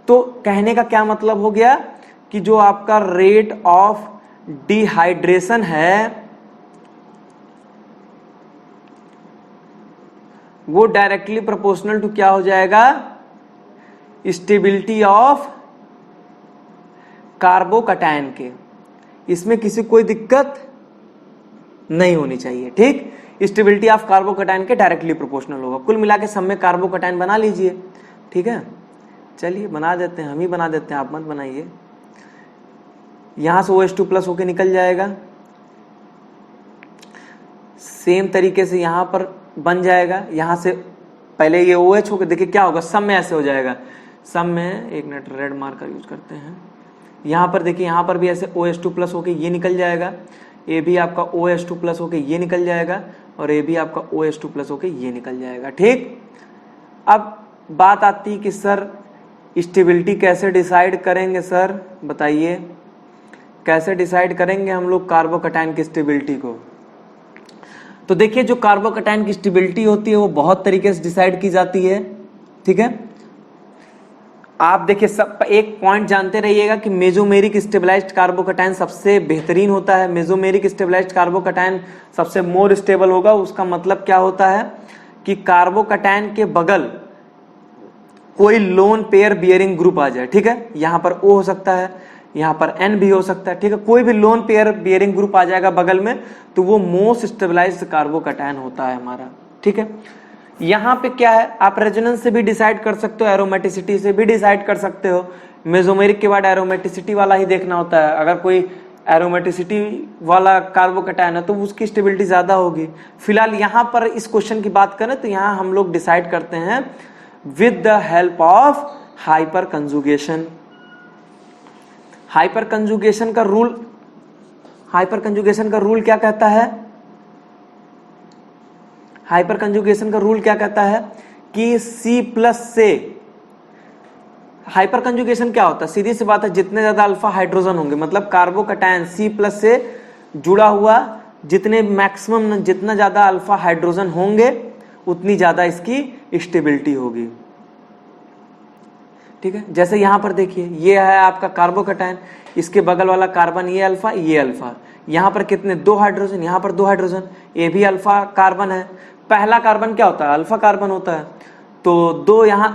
तो कहने का क्या मतलब हो गया कि जो आपका रेट ऑफ डिहाइड्रेशन है वो डायरेक्टली प्रोपोर्शनल टू क्या हो जाएगा, स्टेबिलिटी ऑफ कार्बोकैटायन के। इसमें किसी कोई दिक्कत नहीं होनी चाहिए। ठीक, स्टेबिलिटी ऑफ कार्बोकैटायन के डायरेक्टली प्रोपोर्शनल होगा। कुल मिला के सब में कार्बोकैटायन बना लीजिए। ठीक है, चलिए बना देते हैं, हम ही बना देते हैं, आप मत बनाइए। यहां से OH2 प्लस होके निकल जाएगा, सेम तरीके से यहां पर बन जाएगा। यहां से पहले ये OH होकर देखिए क्या होगा, सब में ऐसे हो जाएगा। सब में एक मिनट रेड मार्कर यूज करते हैं। यहां पर देखिए, यहां पर भी ऐसे OH2 प्लस होके ये निकल जाएगा, ये भी आपका OH2 प्लस होके ये निकल जाएगा और ये भी आपका OH2 प्लस होके ये निकल जाएगा। ठीक, अब बात आती है कि सर स्टेबिलिटी कैसे डिसाइड करेंगे? सर बताइए कैसे डिसाइड करेंगे हम लोग कार्बोकैटायन की स्टेबिलिटी को? तो देखिए जो कार्बोकैटायन की स्टेबिलिटी होती है वो बहुत तरीके से डिसाइड की जाती है। ठीक है, आप देखिए सब एक पॉइंट जानते रहिएगा कि मेसोमेरिक स्टेबलाइज्ड कार्बोकैटायन सबसे बेहतरीन होता है। मेसोमेरिक स्टेबलाइज्ड कार्बोकैटायन सबसे मोर स्टेबल होगा। उसका मतलब क्या होता है कि कार्बोकैटायन के बगल कोई लोन पेयर बियरिंग ग्रुप आ जाए। ठीक है, यहां पर O हो सकता है, यहां पर N भी हो सकता है। ठीक है, कोई भी लोन पेयर बियरिंग ग्रुप आ जाएगा बगल में तो वो मोस्ट स्टेबलाइज्ड कार्बोकैटायन होता है हमारा। ठीक है, यहां पे क्या है, आप रेजोनेंस से भी डिसाइड कर सकते हो, एरोमेटिसिटी से भी डिसाइड कर सकते हो। मेसोमेरिक के बाद एरोमेटिसिटी वाला ही देखना होता है। अगर कोई एरोमेटिसिटी वाला कार्बोकैटायन है तो उसकी स्टेबिलिटी ज्यादा होगी। फिलहाल यहां पर इस क्वेश्चन की बात करें तो यहां हम लोग डिसाइड करते हैं with the help of hyper conjugation. Hyper conjugation का रूल क्या कहता है? हाइपर कंजुगेशन का रूल क्या कहता है कि C प्लस से हाइपर कंजुगेशन क्या होता है, सीधी सी बात है, जितने ज्यादा अल्फा हाइड्रोजन होंगे, मतलब कार्बोकैटायन C प्लस से जुड़ा हुआ जितने मैक्सिमम जितना ज्यादा अल्फा हाइड्रोजन होंगे उतनी ज्यादा इसकी स्टेबिलिटी होगी। ठीक है, जैसे यहां पर देखिए ये है आपका कार्बोकैटायन, इसके बगल वाला कार्बन ये अल्फा ये अल्फा, यहां पर कितने 2 हाइड्रोजन, यहां पर 2 हाइड्रोजन, ये भी अल्फा कार्बन है। पहला कार्बन क्या होता है, अल्फा कार्बन होता है। तो 2 यहां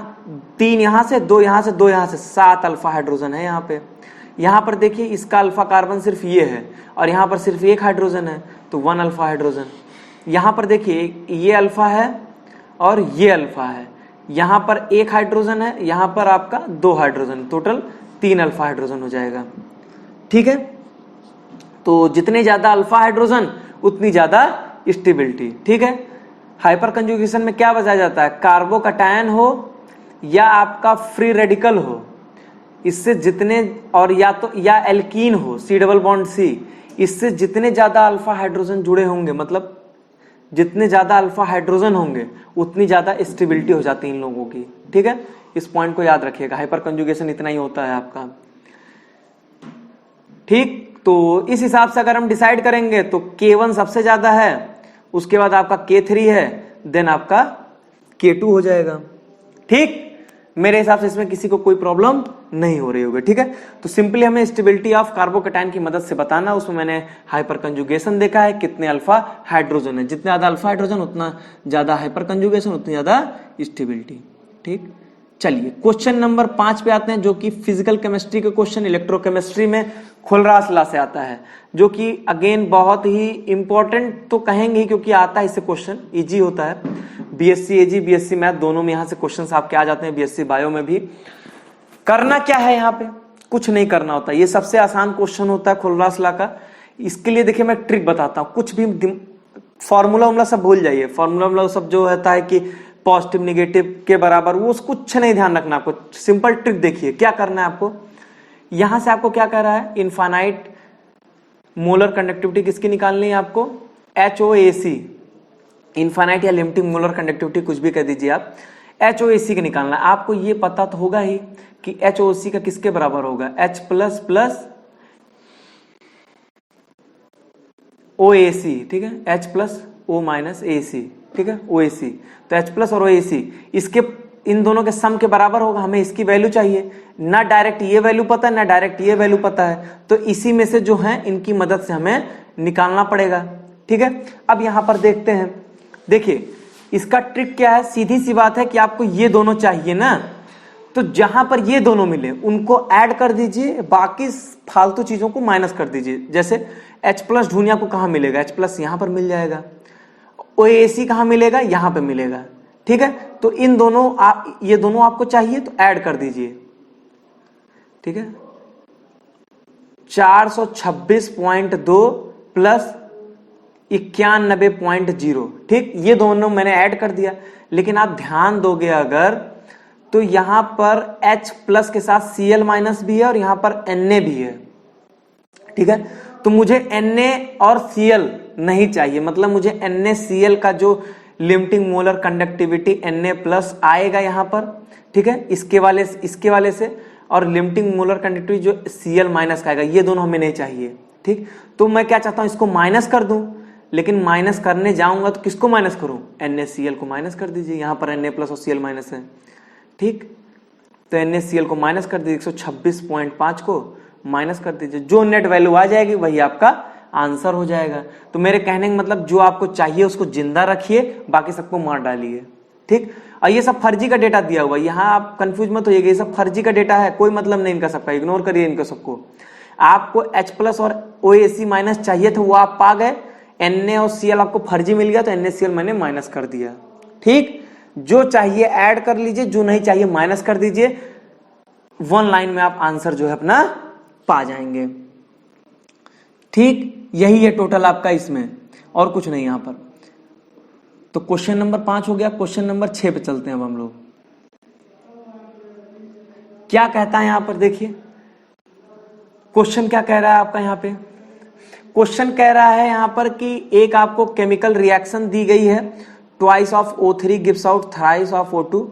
3 यहां से 2 यहां से 2 यहां से 7 अल्फा हाइड्रोजन है यहाँ पे। यहां पर देखिए इसका अल्फा कार्बन सिर्फ ये है और यहां पर सिर्फ 1 हाइड्रोजन है, तो 1 अल्फा हाइड्रोजन। यहां पर देखिए ये अल्फा है और ये अल्फा है, यहां पर 1 हाइड्रोजन है, यहां पर आपका 2 हाइड्रोजन, टोटल 3 अल्फा हाइड्रोजन हो जाएगा। ठीक है, तो जितने ज्यादा अल्फा हाइड्रोजन उतनी ज्यादा स्टेबिलिटी। ठीक है, हाइपर कंजुगेशन में क्या बताया जाता है, कार्बोकैटायन हो या आपका फ्री रेडिकल हो, इससे जितने, और या तो या एल्कीन हो C डबल बॉन्ड C, इससे जितने ज्यादा अल्फा हाइड्रोजन जुड़े होंगे, मतलब जितने ज्यादा अल्फा हाइड्रोजन होंगे उतनी ज्यादा स्टेबिलिटी हो जाती है इन लोगों की। ठीक है, इस पॉइंट को याद रखिएगा, हाइपर कंजुगेशन इतना ही होता है आपका। ठीक, तो इस हिसाब से अगर हम डिसाइड करेंगे तो K1 सबसे ज्यादा है, उसके बाद आपका K3 है, देन आपका K2 हो जाएगा। ठीक, मेरे हिसाब से इसमें किसी को कोई प्रॉब्लम नहीं हो रही होगी। ठीक है, तो सिंपली हमें स्टेबिलिटी ऑफ कार्बोकैटायन की मदद से बताना, उसमें मैंने हाइपर कंजुगेशन देखा है, कितने अल्फा हाइड्रोजन है, जितने ज्यादा अल्फा हाइड्रोजन उतना ज्यादा हाइपर कंजुगेशन, उतनी ज्यादा स्टेबिलिटी। ठीक, चलिए क्वेश्चन नंबर 5 पे आते हैं, जो कि फिजिकल केमिस्ट्री के क्वेश्चन इलेक्ट्रोकेमिस्ट्री में खुलरासला से आता है, जो कि अगेन बहुत ही इंपॉर्टेंट तो कहेंगे क्योंकि आता है इससे क्वेश्चन, इजी होता है। बीएससी एजी बीएससी मैथ दोनों में यहां से क्वेश्चंस आपके आ जाते हैं, बीएससी बायो में भी। करना क्या है यहाँ पे, कुछ नहीं करना होता, ये सबसे आसान क्वेश्चन होता है खुलरासला का। इसके लिए देखिए मैं ट्रिक बताता हूँ, कुछ भी फॉर्मूला वॉर्मूला सब भूल जाइए, फॉर्मूला वॉर्मूला सब जो होता है कि पॉजिटिव निगेटिव के बराबर, वो कुछ नहीं ध्यान रखना आपको। सिंपल ट्रिक देखिए क्या करना है आपको, यहां से आपको क्या कह रहा है, इनफाइनाइट मोलर कंडक्टिविटी किसकी निकालनी है आपको, HOAC, इनफाइनाइट या लिमिटिंग मोलर कंडक्टिविटी कुछ भी कह दीजिए आप, HOAC का निकालना है आपको। ये पता तो होगा ही कि HOAC का किसके बराबर होगा, H प्लस प्लस OAC। ठीक है, H plus O minus AC। ठीक है, OAC, तो H प्लस और OAC इसके इन दोनों के सम के बराबर होगा, हमें इसकी वैल्यू चाहिए, ना डायरेक्ट ये वैल्यू पता है ना डायरेक्ट ये वैल्यू पता है, तो इसी में से जो है इनकी मदद से हमें निकालना पड़ेगा। ठीक है, अब यहां पर देखते हैं, देखिए इसका ट्रिक क्या है, सीधी सी बात है कि आपको ये दोनों चाहिए ना, तो जहां पर ये दोनों मिले उनको ऐड कर दीजिए, बाकी फालतू चीजों को माइनस कर दीजिए। जैसे H प्लस ढूंढिए आपको कहां मिलेगा, H प्लस यहां पर मिल जाएगा, OAC कहां मिलेगा, यहां पे मिलेगा। ठीक है, तो इन दोनों ये दोनों आपको चाहिए तो ऐड कर दीजिए। ठीक है, 426.2 प्लस 91.0। ठीक, ये दोनों मैंने ऐड कर दिया, लेकिन आप ध्यान दोगे अगर तो यहां पर H प्लस के साथ Cl माइनस भी है और यहां पर Na भी है। ठीक है, तो मुझे Na और Cl नहीं चाहिए, मतलब मुझे NaCl का जो limiting molar conductivity Na plus आएगा यहां पर। ठीक है, इसके वाले से, और लिमिटिंग मोलर कंडक्टिविटी जो Cl माइनस का आएगा, ये दोनों हमें नहीं चाहिए। ठीक, तो मैं क्या चाहता हूं, इसको माइनस कर दूं, लेकिन माइनस करने जाऊंगा तो किसको माइनस करूं, NaCl को माइनस कर दीजिए, यहां पर Na प्लस और Cl माइनस है। ठीक, तो NaCl को माइनस कर दीजिए, 126.5 को माइनस कर दीजिए, जो नेट वैल्यू आ जाएगी वही आपका आंसर हो जाएगा। तो मेरे कहने का मतलब जो आपको चाहिए उसको जिंदा रखिए, बाकी सबको मार डालिए। ठीक, और ये सब फर्जी का डेटा दिया हुआ है, यहाँ आप कंफ्यूज मत होइएगा, ये सब फर्जी का डेटा है, कोई मतलब नहीं इनका सबका, इग्नोर करिए इनका सबको। आपको H प्लस और OAC माइनस चाहिए था, वो आप पा गए, Na और Cl आपको फर्जी मिल गया तो NaCl मैंने माइनस कर दिया। ठीक, जो चाहिए ऐड कर लीजिए, जो नहीं चाहिए माइनस कर दीजिए, वन लाइन में आप आंसर जो है अपना पा जाएंगे। ठीक, यही है टोटल आपका इसमें, और कुछ नहीं यहां पर। तो क्वेश्चन नंबर 5 हो गया, क्वेश्चन नंबर 6 पे चलते हैं अब हम लोग। क्या कहता है यहां पर, देखिए क्वेश्चन क्या कह रहा है आपका यहां पे, क्वेश्चन कह रहा है यहां पर कि एक आपको केमिकल रिएक्शन दी गई है, twice of O3 gives out thrice of O2।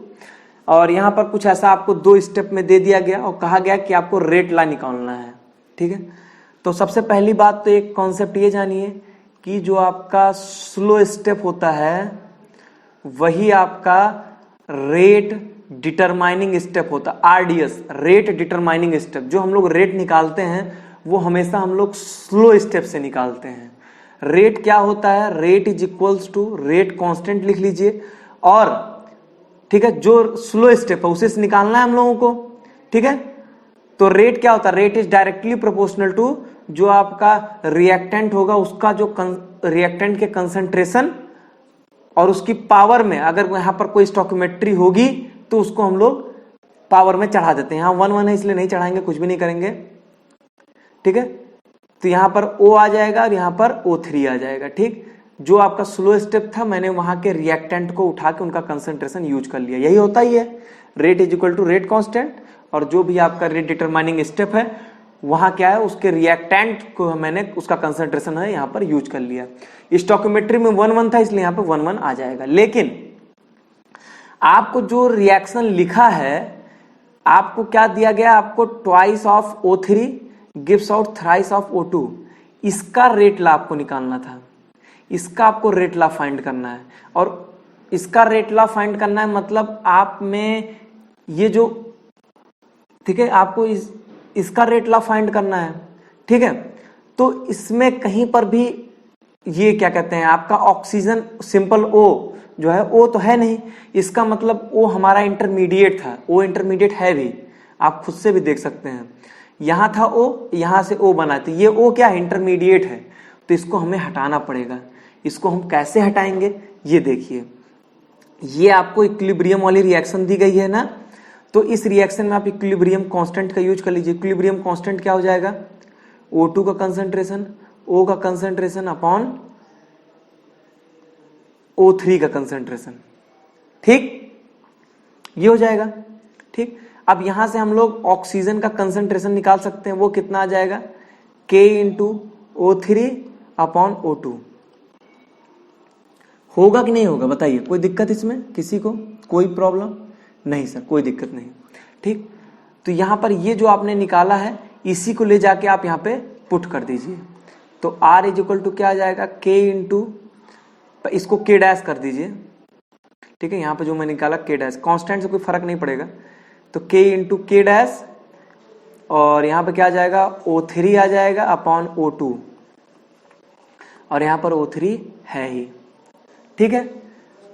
और यहां पर कुछ ऐसा आपको 2 स्टेप में दे दिया गया और कहा गया कि आपको रेट लॉ निकालना है। ठीक है, तो सबसे पहली बात तो एक कॉन्सेप्ट ये जानिए कि जो आपका स्लो स्टेप होता है वही आपका रेट डिटरमाइनिंग स्टेप होता है, RDS, रेट डिटरमाइनिंग स्टेप। जो हम लोग रेट निकालते हैं वो हमेशा हम लोग स्लो स्टेप से निकालते हैं। रेट क्या होता है, rate is equals to rate constant लिख लीजिए, और ठीक है जो स्लो स्टेप है उसे से निकालना है हम लोगों को। ठीक है, तो रेट क्या होता है, rate is directly proportional to जो आपका रिएक्टेंट होगा उसका जो रिएक्टेंट के कंसंट्रेशन और उसकी पावर में, अगर यहां पर कोई स्टोइकियोमेट्री होगी तो उसको हम लोग पावर में चढ़ा देते हैं। यहां 1 है इसलिए नहीं चढ़ाएंगे, कुछ भी नहीं करेंगे। ठीक है, तो यहां पर O आ जाएगा और यहां पर O3 आ जाएगा। ठीक, जो आपका स्लो स्टेप था मैंने वहां के रिएक्टेंट को उठा के उनका कंसंट्रेशन यूज कर लिया। यही होता ही है, rate is equal to rate constant, और जो भी आपका रेट डिटरमाइनिंग स्टेप है वहां क्या है उसके रिएक्टेंट को मैंने उसका कंसंट्रेशन है यहां पर यूज कर लिया। स्टोइकियोमेट्री में 1 था इसलिए यहां पर 1 आ जाएगा। लेकिन आपको जो रिएक्शन लिखा है आपको क्या दिया गया, आपको twice of O3 gives out thrice of O2, इसका रेट लॉ आपको निकालना था, इसका आपको रेट लॉ फाइंड करना है। और इसका रेट लॉ फाइंड करना है मतलब आप में ये जो, ठीक है, आपको इसका रेट लॉ फाइंड करना है। ठीक है, तो इसमें कहीं पर भी ये क्या कहते हैं आपका ऑक्सीजन सिंपल O जो है O तो है नहीं, इसका मतलब O हमारा इंटरमीडिएट था, O इंटरमीडिएट है भी, आप खुद से भी देख सकते हैं। यहां था O, यहां से O बना, तो ये O क्या है, इंटरमीडिएट है, तो इसको हमें हटाना पड़ेगा। इसको हम कैसे हटाएंगे ये देखिए, ये आपको इक्विलिब्रियम वाली रिएक्शन दी गई है ना, तो इस रिएक्शन में आप इक्विलिब्रियम कांस्टेंट का यूज कर लीजिए। इक्विलिब्रियम कांस्टेंट क्या हो जाएगा, O2 का कंसंट्रेशन, O का कंसंट्रेशन अपॉन O3 का कंसंट्रेशन। ठीक, ये हो जाएगा। ठीक, अब यहां से हम लोग ऑक्सीजन का कंसंट्रेशन निकाल सकते हैं, वो कितना आ जाएगा, K into O3 upon O2। होगा कि नहीं होगा बताइए, कोई दिक्कत इसमें किसी को, कोई प्रॉब्लम नहीं सर, कोई दिक्कत नहीं। ठीक, तो यहां पर ये जो आपने निकाला है इसी को ले जाके आप यहां पे पुट कर दीजिए, तो R इज इक्वल टू क्या आ जाएगा, K इंटू, इसको K डैश कर दीजिए। ठीक है, यहां पे जो मैं निकाला K डैश, कांस्टेंट से कोई फर्क नहीं पड़ेगा, तो K इंटू K डैश, और यहां पे क्या आ जाएगा, O3 आ जाएगा अपॉन O2, और यहां पर O3 है ही। ठीक है,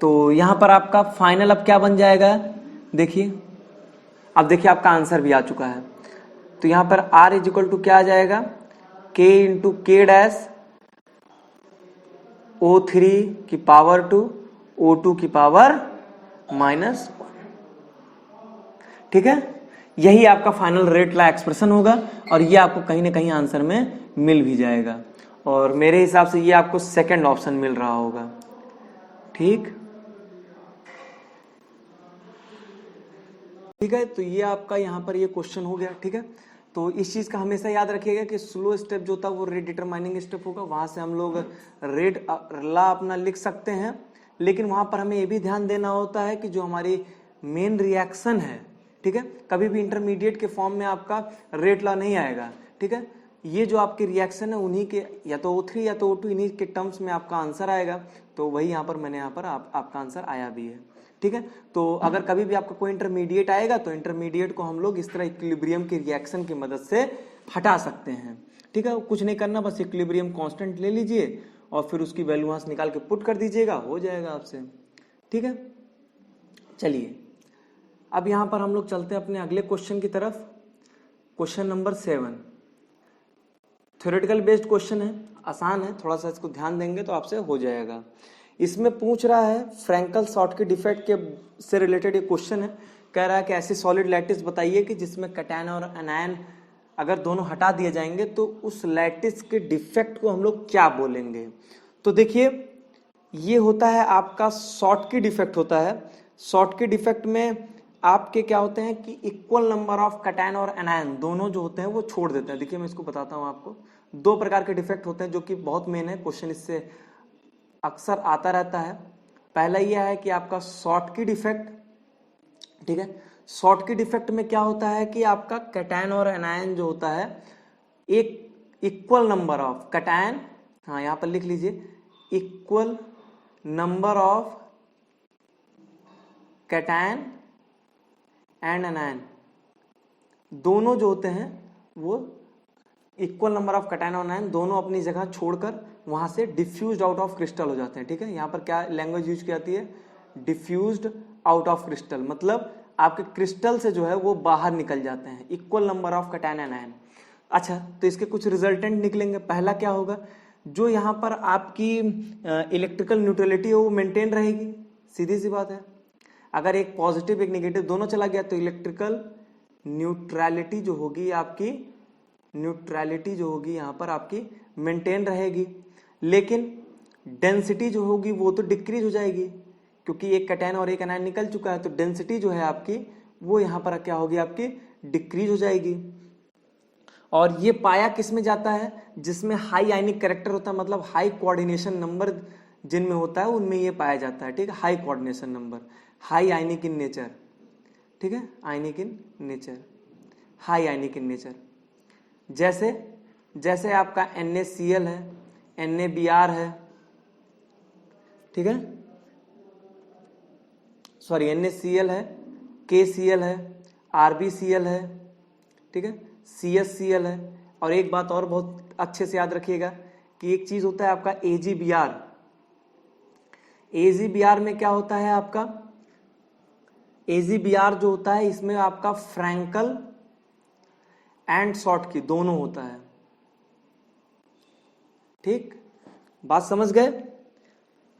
तो यहां पर आपका फाइनल अब क्या बन जाएगा, देखिए, अब देखिए आपका आंसर भी आ चुका है। तो यहां पर R इज इक्वल टू क्या आ जाएगा, K into K dash O3 की पावर 2 O2 की पावर -1। ठीक है, यही आपका फाइनल रेट ला एक्सप्रेशन होगा, और ये आपको कहीं ना कहीं आंसर में मिल भी जाएगा, और मेरे हिसाब से ये आपको सेकंड ऑप्शन मिल रहा होगा। ठीक, ठीक है, तो ये आपका यहाँ पर ये क्वेश्चन हो गया। ठीक है, तो इस चीज का हमेशा याद रखिएगा कि स्लो स्टेप जो था वो रेट डिटरमाइनिंग स्टेप होगा, वहां से हम लोग रेट ला अपना लिख सकते हैं, लेकिन वहां पर हमें ये भी ध्यान देना होता है कि जो हमारी मेन रिएक्शन है, ठीक है, कभी भी इंटरमीडिएट के फॉर्म में आपका रेट ला नहीं आएगा। ठीक है, ये जो आपकी रिएक्शन है उन्हीं के, या तो O3 या तो O2, इन्हीं के टर्म्स में आपका आंसर आएगा, तो वही यहाँ पर मैंने यहाँ पर आपका आंसर आया भी है। ठीक है, तो अगर कभी भी आपका कोई इंटरमीडिएट आएगा तो इंटरमीडिएट को हम लोग इस तरह इक्विलिब्रियम की रिएक्शन की मदद से हटा सकते हैं। ठीक है, कुछ नहीं करना, बस इक्विलिब्रियम कांस्टेंट ले लीजिए और फिर उसकी वैल्यू वहां से निकाल के पुट कर दीजिएगा, हो जाएगा आपसे। ठीक है, चलिए अब यहां पर हम लोग चलते हैं अपने अगले क्वेश्चन की तरफ। Question number 7 theoretical based question है, आसान है, थोड़ा सा इसको ध्यान देंगे तो आपसे हो जाएगा। इसमें पूछ रहा है फ्रैंकल शॉर्ट के डिफेक्ट के से रिलेटेड ये क्वेश्चन है। कह रहा है कि ऐसी सॉलिड लैटिस बताइए कि जिसमें कैटायन और एनायन अगर दोनों हटा दिए जाएंगे तो उस लैटिस के डिफेक्ट को हम लोग क्या बोलेंगे। तो देखिए ये होता है आपका शॉर्ट की डिफेक्ट होता है। शॉर्ट के डिफेक्ट में आपके क्या होते हैं कि इक्वल नंबर ऑफ कैटायन और एनायन दोनों जो होते हैं वो छोड़ देते हैं। देखिए मैं इसको बताता हूं आपको, दो प्रकार के डिफेक्ट होते हैं जो कि बहुत मेन है, क्वेश्चन इससे अक्सर आता रहता है। पहला यह है कि आपका शॉर्टकी डिफेक्ट, ठीक है। शॉर्टकी डिफेक्ट में क्या होता है कि आपका कैटायन और एनायन जो होता है एक इक्वल नंबर ऑफ कैटायन, हाँ यहां पर लिख लीजिए, equal number of cation and anion, दोनों जो होते हैं वो इक्वल नंबर ऑफ कैटायन और एनायन दोनों अपनी जगह छोड़कर वहां से डिफ्यूज्ड आउट ऑफ क्रिस्टल हो जाते हैं, ठीक है। यहां पर क्या लैंग्वेज यूज की जाती है, डिफ्यूज्ड आउट ऑफ क्रिस्टल, मतलब आपके क्रिस्टल से जो है वो बाहर निकल जाते हैं, equal number of cation and ion. अच्छा, तो इसके कुछ रिजल्टेंट निकलेंगे। पहला क्या होगा, जो यहाँ पर आपकी इलेक्ट्रिकल न्यूट्रलिटी है वो मेंटेन रहेगी, सीधी सी बात है। अगर एक पॉजिटिव एक नेगेटिव दोनों चला गया तो इलेक्ट्रिकल न्यूट्रलिटी जो होगी आपकी, न्यूट्रलिटी जो होगी यहाँ पर आपकी मेंटेन रहेगी, लेकिन डेंसिटी जो होगी वो तो डिक्रीज हो जाएगी, क्योंकि एक कैटायन और एक एनायन निकल चुका है, तो डेंसिटी जो है आपकी वो यहाँ पर क्या होगी, आपकी डिक्रीज हो जाएगी। और ये पाया किस में जाता है, जिसमें हाई आयनिक कैरेक्टर होता है, मतलब हाई कोऑर्डिनेशन नंबर जिनमें होता है उनमें ये पाया जाता है, ठीक है। High coordination number, high ionic in nature, ठीक है, ionic in nature, high ionic in nature. जैसे जैसे आपका NaCl है, NaBr है, ठीक है, सॉरी NaCl है, KCl है, RbCl है, ठीक है, CsCl है। और एक बात और बहुत अच्छे से याद रखिएगा कि एक चीज होता है आपका AgBr। AgBr में क्या होता है आपका, AgBr जो होता है इसमें आपका फ्रैंकल एंड शॉर्टकी दोनों होता है, ठीक, बात समझ गए,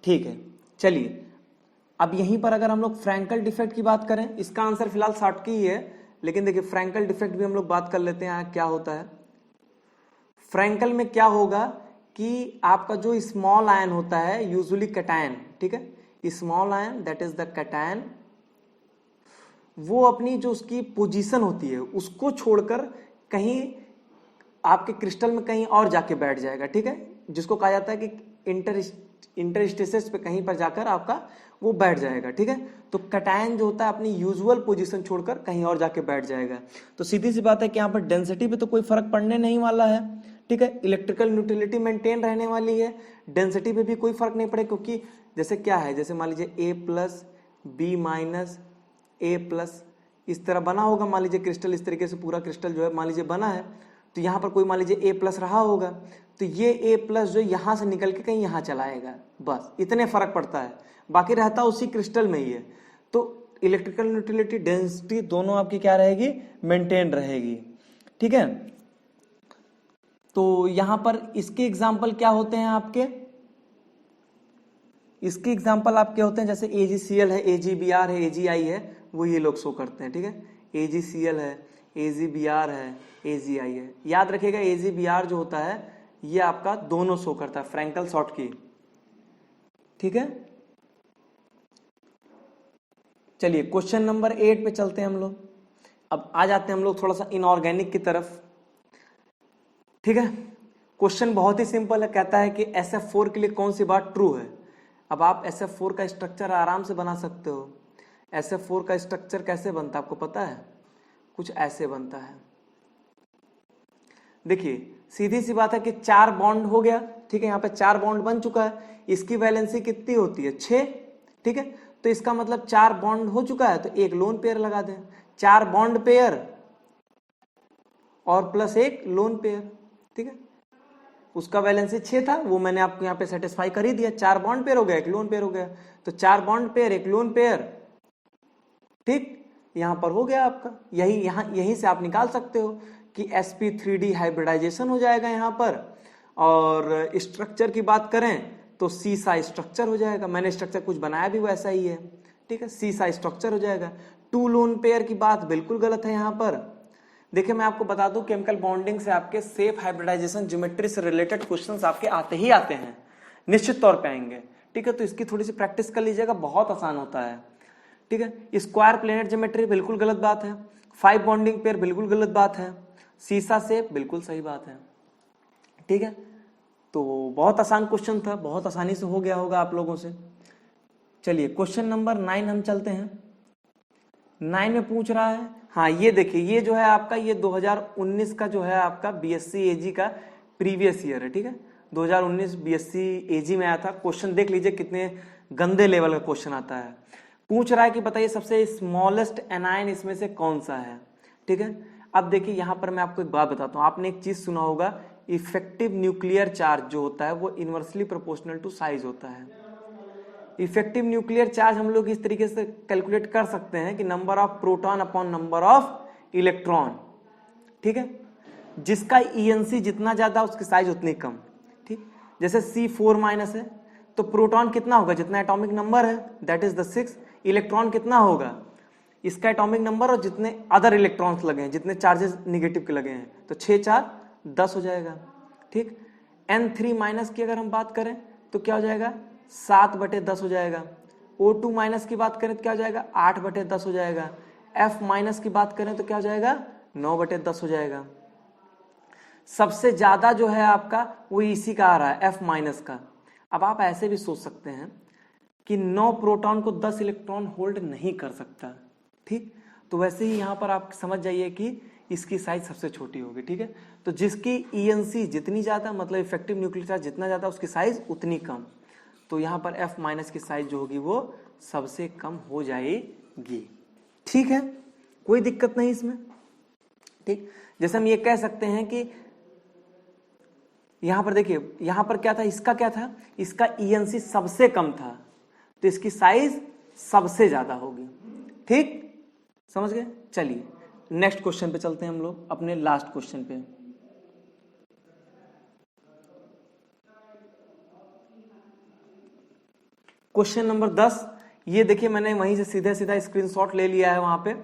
ठीक है। चलिए अब यहीं पर अगर हम लोग फ्रैंकल डिफेक्ट की बात करें, इसका आंसर फिलहाल शॉर्टकी ही है, लेकिन देखिए फ्रैंकल डिफेक्ट भी हम लोग बात कर लेते हैं। क्या होता है फ्रैंकल में, क्या होगा कि आपका जो स्मॉल आयन होता है यूजुअली कैटायन, ठीक है, small ion that is the cation, वो अपनी जो उसकी पोजीशन होती है उसको छोड़कर कहीं आपके क्रिस्टल में कहीं और जाके बैठ जाएगा, ठीक है, जिसको कहा जाता है कि इंटरस्टेसिस पे कहीं पर जाकर आपका वो बैठ जाएगा, ठीक है। तो कैटायन जो होता है अपनी यूजुअल पोजीशन छोड़कर कहीं और जाके बैठ जाएगा। तो सीधी सी बात है कि यहाँ पर डेंसिटी पे तो कोई फर्क पड़ने नहीं वाला है, ठीक है, इलेक्ट्रिकल न्यूट्रलिटी मेंटेन रहने वाली है, डेंसिटी पे भी कोई फर्क नहीं पड़ेगा, क्योंकि जैसे क्या है, जैसे मान लीजिए A+B- A+, इस तरह बना होगा, मान लीजिए क्रिस्टल इस तरीके से पूरा क्रिस्टल जो है मान लीजिए बना है, तो यहाँ पर कोई मान लीजिए A+ रहा होगा, तो ये A+ जो यहाँ से निकल के कहीं यहाँ चलाएगा, बस इतने फर्क पड़ता है, बाकी रहता उसी क्रिस्टल में ही है। तो इलेक्ट्रिकल न्यूट्रलिटी डेंसिटी दोनों आपकी क्या रहेगी, मेंटेन रहेगी, ठीक है। तो यहां पर इसके एग्जाम्पल क्या होते हैं आपके, इसके एग्जाम्पल आपके होते हैं जैसे AgCl है, AgBr है, AgI है, वो ये लोग शो करते हैं, ठीक है, AgCl है, AgBr है, AgI है। याद रखिएगा AgBr जो होता है ये आपका दोनों शो करता है, फ्रैंकल शॉर्टकी, ठीक है। चलिए क्वेश्चन नंबर 8 पे चलते हैं हम लोग। अब आ जाते हैं हम लोग थोड़ा सा इनऑर्गेनिक की तरफ, ठीक है। क्वेश्चन बहुत ही सिंपल है, कहता है कि SF4 के लिए कौन सी बात ट्रू है। अब आप SF4 का स्ट्रक्चर आराम से बना सकते हो। SF4 का स्ट्रक्चर कैसे बनता है आपको पता है, कुछ ऐसे बनता है। देखिए सीधी सी बात है कि 4 बॉन्ड हो गया, ठीक है, यहाँ पे 4 बॉन्ड बन चुका है, इसकी वैलेंसी कितनी होती है 6, ठीक है, तो इसका मतलब 4 बॉन्ड हो चुका है, तो एक लोन पेयर लगा दें, 4 बॉन्ड पेयर और प्लस एक लोन पेयर, ठीक है। उसका वैलेंसी 6 था, वो मैंने आपको यहाँ पे सेटिस्फाई कर ही दिया, 4 बॉन्ड पेयर हो गया, एक लोन पेयर हो गया, तो 4 बॉन्ड पेयर एक लोन पेयर, ठीक, यहां पर हो गया आपका। यहीं से आप निकाल सकते हो कि sp3d हाइब्रिडाइजेशन हो जाएगा यहां पर। और स्ट्रक्चर की बात करें तो सी सा स्ट्रक्चर हो जाएगा, मैंने स्ट्रक्चर कुछ बनाया भी वैसा ही है, ठीक है, सी सा स्ट्रक्चर हो जाएगा। 2 लोन पेयर की बात बिल्कुल गलत है यहां पर। देखिए मैं आपको बता दूं केमिकल बॉन्डिंग से आपके सेफ हाइब्रिडाइजेशन ज्योमेट्री से रिलेटेड क्वेश्चंस आपके आते ही आते हैं, निश्चित तौर पे आएंगे, ठीक है। तो इसकी थोड़ी सी प्रैक्टिस कर लीजिएगा, बहुत आसान होता है, ठीक है। स्क्वायर प्लेनेट ज्योमेट्री बिल्कुल गलत बात है, 5 बॉन्डिंग पेयर बिल्कुल गलत बात है, सीसा शेप बिल्कुल सही बात है, ठीक है। तो बहुत आसान क्वेश्चन था, बहुत आसानी से हो गया होगा आप लोगों से। चलिए क्वेश्चन नंबर 9 हम चलते हैं। 9 में पूछ रहा है, हाँ ये देखिए, ये जो है आपका ये 2019 का जो है आपका बीएससी एजी का प्रीवियस ईयर है, ठीक है। 2019 बीएससी एजी में आया था। क्वेश्चन देख लीजिए कितने गंदे लेवल का क्वेश्चन आता है। पूछ रहा है कि बताइए सबसे स्मॉलेस्ट एनायन इसमें से कौन सा है, ठीक है। अब देखिए यहाँ पर मैं आपको एक बात बताता हूँ, आपने एक चीज सुना होगा, इफेक्टिव न्यूक्लियर चार्ज जो होता है वो इनवर्सली प्रोपोर्शनल टू साइज होता है। इफेक्टिव न्यूक्लियर चार्ज हम लोग इस तरीके से कैलकुलेट कर सकते हैं कि number of proton upon number of electron, ठीक है। जिसका ईएनसी जितना ज्यादा उसकी साइज उतनी कम, ठीक। जैसे C4- है तो प्रोटॉन कितना होगा, जितना एटॉमिक नंबर है दैट इज द 6। इलेक्ट्रॉन कितना होगा, इसका एटॉमिक नंबर और जितने अदर इलेक्ट्रॉन्स लगे हैं, जितने चार्जेस निगेटिव के लगे हैं, तो 6 4 10 हो जाएगा, ठीक। N3- की अगर हम बात करें तो क्या हो जाएगा, 7/10 हो जाएगा। O2- की बात करें तो क्या हो जाएगा, 8/10 हो जाएगा। F- की बात करें तो क्या हो जाएगा, 9/10 हो जाएगा। सबसे ज्यादा जो है आपका वो इसी का आ रहा है, F- का। अब आप ऐसे भी सोच सकते हैं कि 9 प्रोटॉन को 10 इलेक्ट्रॉन होल्ड नहीं कर सकता, ठीक। तो वैसे ही यहां पर आप समझ जाइए कि इसकी साइज सबसे छोटी होगी, ठीक है। तो जिसकी ईएनसी जितनी ज्यादा, मतलब इफेक्टिव न्यूक्लियर चार्ज जितना ज्यादा, उसकी साइज उतनी कम। तो यहां पर F- की साइज जो होगी वो सबसे कम हो जाएगी, ठीक है। कोई दिक्कत नहीं इसमें, ठीक। जैसे हम ये कह सकते हैं कि यहां पर देखिए, यहां पर क्या था, इसका क्या था, इसका ईएनसी सबसे कम था, तो इसकी साइज सबसे ज्यादा होगी, ठीक। समझ गए। चलिए नेक्स्ट क्वेश्चन पे चलते हैं हम लोग, अपने लास्ट क्वेश्चन पे। क्वेश्चन नंबर 10, ये देखिए मैंने वहीं से सीधा सीधा स्क्रीनशॉट ले लिया है, वहां पे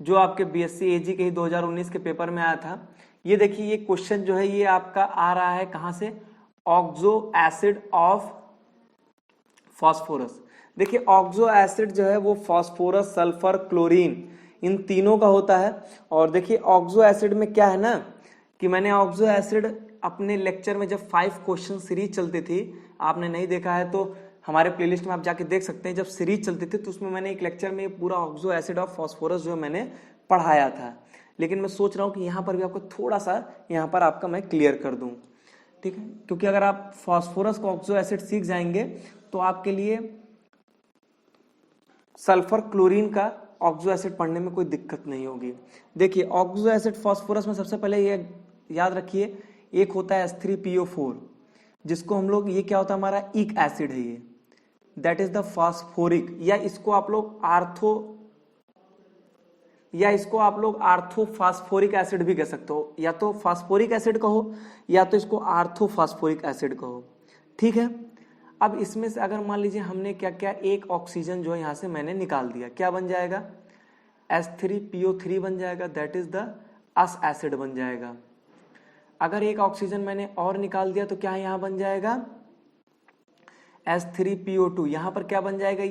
जो आपके बीएससी एजी के ही 2019 के पेपर में आया था। ये देखिए ये क्वेश्चन जो है ये आपका आ रहा है कहां से, ऑक्सो एसिड ऑफ फास्फोरस। देखिए ऑक्सो एसिड जो है वो फास्फोरस, सल्फर, क्लोरीन इन तीनों का होता है। और देखिए ऑक्सो एसिड में क्या है ना, कि मैंने ऑक्सो एसिड अपने लेक्चर में जब 5 क्वेश्चन सीरीज चलती थी, आपने नहीं देखा है तो हमारे प्लेलिस्ट में आप जाके देख सकते हैं। जब सीरीज चलती थी तो उसमें मैंने एक लेक्चर में पूरा ऑक्सो एसिड ऑफ फास्फोरस जो मैंने पढ़ाया था। लेकिन मैं सोच रहा हूँ कि यहाँ पर भी आपको थोड़ा सा यहाँ पर आपका मैं क्लियर कर दूँ, ठीक है। क्योंकि अगर आप फास्फोरस का ऑक्सो एसिड सीख जाएंगे तो आपके लिए सल्फर क्लोरीन का ऑक्सो एसिड पढ़ने में कोई दिक्कत नहीं होगी। देखिए ऑक्सो एसिड फास्फोरस में सबसे पहले ये याद रखिए, एक होता है H3PO4, जिसको हम लोग, ये क्या होता है हमारा इक एसिड है ये, दैट इज द फास्फोरिक, या इसको आप लोग आर्थो फास्फोरिक एसिड भी कह सकते हो, या तो फास्फोरिक एसिड कहो या तो इसको आर्थो फास्फोरिक एसिड कहो, ठीक है। अब इसमें से अगर मान लीजिए हमने क्या क्या, एक ऑक्सीजन जो है यहां से मैंने निकाल दिया, क्या बन जाएगा, H3PO3 बन जाएगा, that is the us acid बन जाएगा। अगर एक ऑक्सीजन मैंने और निकाल दिया तो क्या यहां बन जाएगा, H3PO2, यहां पर क्या बन जाएगा,